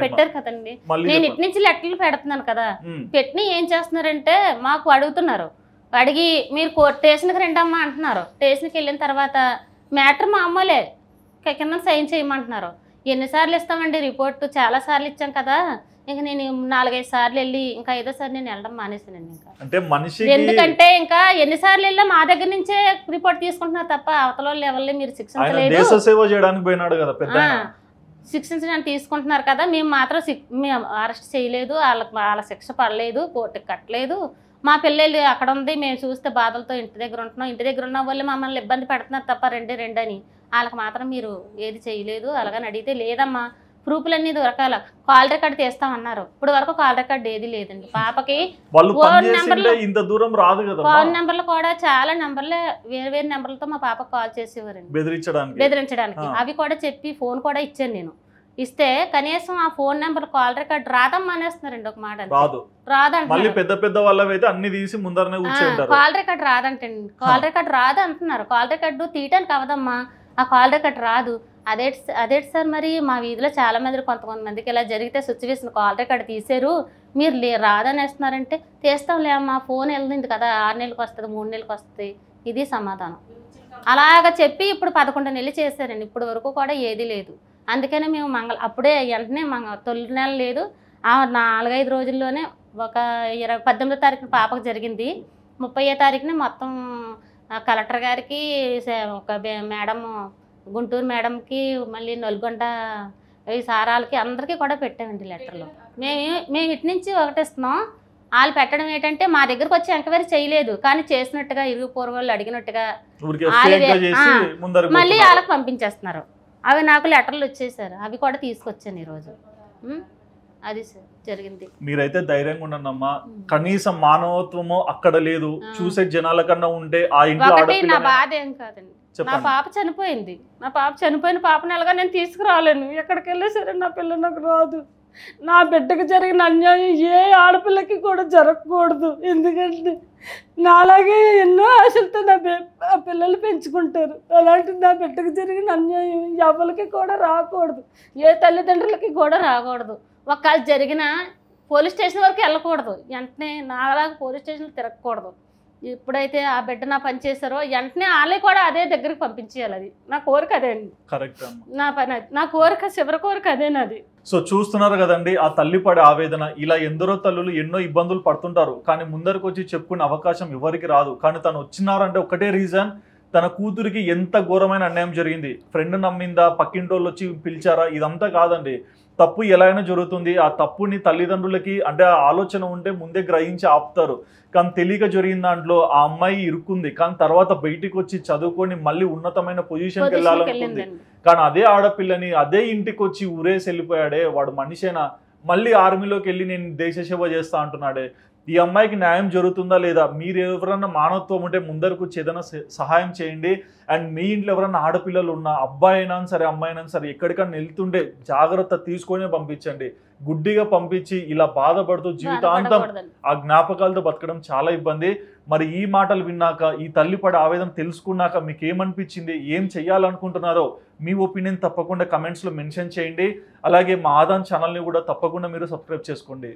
పెట్టారు కదండి, నేను ఇటు నుంచి లెటర్లు పెడుతున్నాను కదా, పెట్టిన ఏం చేస్తున్నారంటే మాకు అడుగుతున్నారు. అడిగి మీరు స్టేషన్కి రండమ్మా అంటున్నారు. స్టేషన్కి వెళ్ళిన తర్వాత మ్యాటర్ మా అమ్మలే కింద సైన్ చేయమంటున్నారు. ఎన్నిసార్లు ఇస్తామండి రిపోర్టు? చాలా సార్లు ఇచ్చాం కదా. ఇంకా నేను 4-5 సార్లు వెళ్ళి ఇంకా 5వ సారి నేను వెళ్ళడం మానేసానండి. ఇంకా అంటే మనిషి ఎందుకంటే ఇంకా ఎన్నిసార్లు వెళ్ళా మా దగ్గర నుంచే రిపోర్ట్ తీసుకుంటున్నారు తప్ప అవతల లెవెల్లో మీరు శిక్షించడానికి తీసుకుంటున్నారు కదా, మేము మాత్రం మేము అరెస్ట్ చేయలేదు, వాళ్ళ శిక్ష పడలేదు, కోర్టుకి కట్టలేదు. మా పిల్లలు అక్కడ ఉంది, మేము చూస్తే బాధలతో ఇంటి దగ్గర ఉంటున్నాం, ఇంటి దగ్గర ఉన్న వాళ్ళు మమ్మల్ని ఇబ్బంది పెడుతున్నారు తప్ప రెండే అని వాళ్ళకి మాత్రం మీరు ఏది చేయలేదు. అలాగని అడిగితే లేదమ్మా ప్రూఫ్లన్నీ దొరకాల, కాల్ రికార్డ్ తీస్తామన్నారు. ఇప్పుడు వరకు కాల్ రికార్డ్ ఏది లేదండి. పాపకి ఫోన్ నెంబర్లు కూడా చాలా నెంబర్లే వేరే నెంబర్లతో మా పాపకు కాల్ చేసేవారండి బెదిరించడానికి. అవి కూడా చెప్పి ఫోన్ కూడా ఇచ్చాను నేను. ఇస్తే కనీసం ఆ ఫోన్ నెంబర్ కాల్ రికార్డ్ రాదమ్మా అనేస్తున్నారండి. ఒక మాట రాదంటున్నారు. కాల్ రికార్డ్ రాదంటండి, కాల్ రికార్డ్ రాదు అంటున్నారు. కాల్ రికార్డు తీయటానికి అవదమ్మా, ఆ కాల్ రికార్డ్ రాదు. అదే సార్, మరి మా వీధిలో చాలా మంది కొంతమందికి ఇలా జరిగితే సిచ్యువేషన్ కాల్ రికార్డ్ తీసారు, మీరు రాదనేస్తున్నారంటే తీస్తాంలే అమ్మా, ఫోన్ వెళ్తుంది కదా, 6 నెలలకు వస్తుంది, 3 నెలలకు వస్తుంది, ఇది సమాధానం. అలాగ చెప్పి ఇప్పుడు 11 నెలలు చేశారండి. ఇప్పుడు వరకు కూడా ఏది లేదు. అందుకనే మేము అప్పుడే వెంటనే తొలి నెల లేదు, ఆ 4-5 రోజుల్లోనే ఒక 18వ తారీఖున పాపకు జరిగింది. 30వ తారీఖున మొత్తం కలెక్టర్ గారికి, ఒక మేడం గుంటూరు మేడంకి, మళ్ళీ నల్గొండ ఈ సారాలకి అందరికీ కూడా పెట్టామండి లెటర్లు. మేము ఇటు నుంచి ఒకటిస్తున్నాం. వాళ్ళు పెట్టడం ఏంటంటే మా దగ్గరకు వచ్చి ఎంక్వైరీ చేయలేదు, కానీ చేసినట్టుగా ఇరుగు పూర్వాళ్ళు అడిగినట్టుగా మళ్ళీ వాళ్ళకి పంపించేస్తున్నారు. అవి నాకు లెటర్లు వచ్చేసారు, అవి కూడా తీసుకొచ్చాను ఈరోజు. అది జరిగింది. మీరైతే ధైర్యంగా ఉండమ్మా, కనీసం మానవత్వము అక్కడ లేదు. చూసే జనాల కన్నా ఉంటే ఆ ఇంట్లో నా బాధ ఏం కాదండి, నా పాప చనిపోయింది. నా పాప చనిపోయిన పాపను ఎలాగా నేను తీసుకురాలేను. ఎక్కడికి వెళ్ళే సరే నా పిల్ల నాకు రాదు. నా బిడ్డకు జరిగిన అన్యాయం ఏ ఆడపిల్లకి కూడా జరగకూడదు. ఎందుకంటే నాలాగే ఎన్నో ఆశలతో నా పిల్లలు పెంచుకుంటారు. అలాంటిది నా బిడ్డకు జరిగిన అన్యాయం ఎవరికి కూడా రాకూడదు, ఏ తల్లిదండ్రులకి కూడా రాకూడదు. ఒకవేళ జరిగిన పోలీస్ స్టేషన్ వరకు వెళ్ళకూడదు, వెంటనే నాలాగా పోలీస్ స్టేషన్లో తిరగకూడదు. ఎప్పుడైతే ఆ బిడ్డ నా పని చేశారో వెంటనే వాళ్ళే కూడా అదే దగ్గరికి పంపించేయాలి. అది నా కోరిక, అదే అండి నా పని, నా కోరిక, చివరి కోరిక అదేనది. సో చూస్తున్నారు కదండి ఆ తల్లి పడే ఆవేదన. ఇలా ఎందరో తల్లులు ఎన్నో ఇబ్బందులు పడుతుంటారు, కానీ ముందరకు వచ్చి చెప్పుకునే అవకాశం ఎవరికి రాదు. కానీ తను వచ్చినారంటే ఒకటే రీజన్, తన కూతురికి ఎంత ఘోరమైన అన్యాయం జరిగింది. ఫ్రెండ్ నమ్మిందా, పక్కింటోళ్ళు వచ్చి పిలిచారా, ఇదంతా కాదండి. తప్పు ఎలా అయినా జరుగుతుంది. ఆ తప్పుని తల్లిదండ్రులకి అంటే ఆ ఆలోచన ఉంటే ముందే గ్రహించి ఆపుతారు. కానీ తెలియక జరిగిన దాంట్లో ఆ అమ్మాయి ఇరుక్కుంది. కానీ తర్వాత బయటికి వచ్చి చదువుకొని మళ్ళీ ఉన్నతమైన పొజిషన్కి వెళ్ళాలనుకుంది. కానీ అదే ఆడపిల్లని అదే ఇంటికి వచ్చి ఊరేసి వెళ్ళిపోయాడే, వాడు మనిషేనా? మళ్ళీ ఆర్మీలోకి వెళ్ళి నేను దేశ సేవ చేస్తా అంటున్నాడే. ఈ అమ్మాయికి న్యాయం జరుగుతుందా లేదా? మీరు ఎవరన్నా మానవత్వం ఉంటే ముందరకు ఏదైనా సహాయం చేయండి. అండ్ మీ ఇంట్లో ఎవరన్నా ఆడపిల్లలు ఉన్నా, అబ్బాయి అయినా సరే అమ్మాయి అయినా సరే ఎక్కడికన్నా వెళ్తుండే జాగ్రత్త తీసుకొని పంపించండి. గుడ్డిగా పంపించి ఇలా బాధపడుతూ జీవితాంతం ఆ జ్ఞాపకాలతో బతకడం చాలా ఇబ్బంది. మరి ఈ మాటలు విన్నాక, ఈ తల్లి పడే ఆవేదన తెలుసుకున్నాక మీకు ఏమనిపించింది, ఏం చెయ్యాలనుకుంటున్నారో మీ ఒపీనియన్ తప్పకుండా కమెంట్స్లో మెన్షన్ చేయండి. అలాగే మా ఆదాన్ ఛానల్ని కూడా తప్పకుండా మీరు సబ్స్క్రైబ్ చేసుకోండి.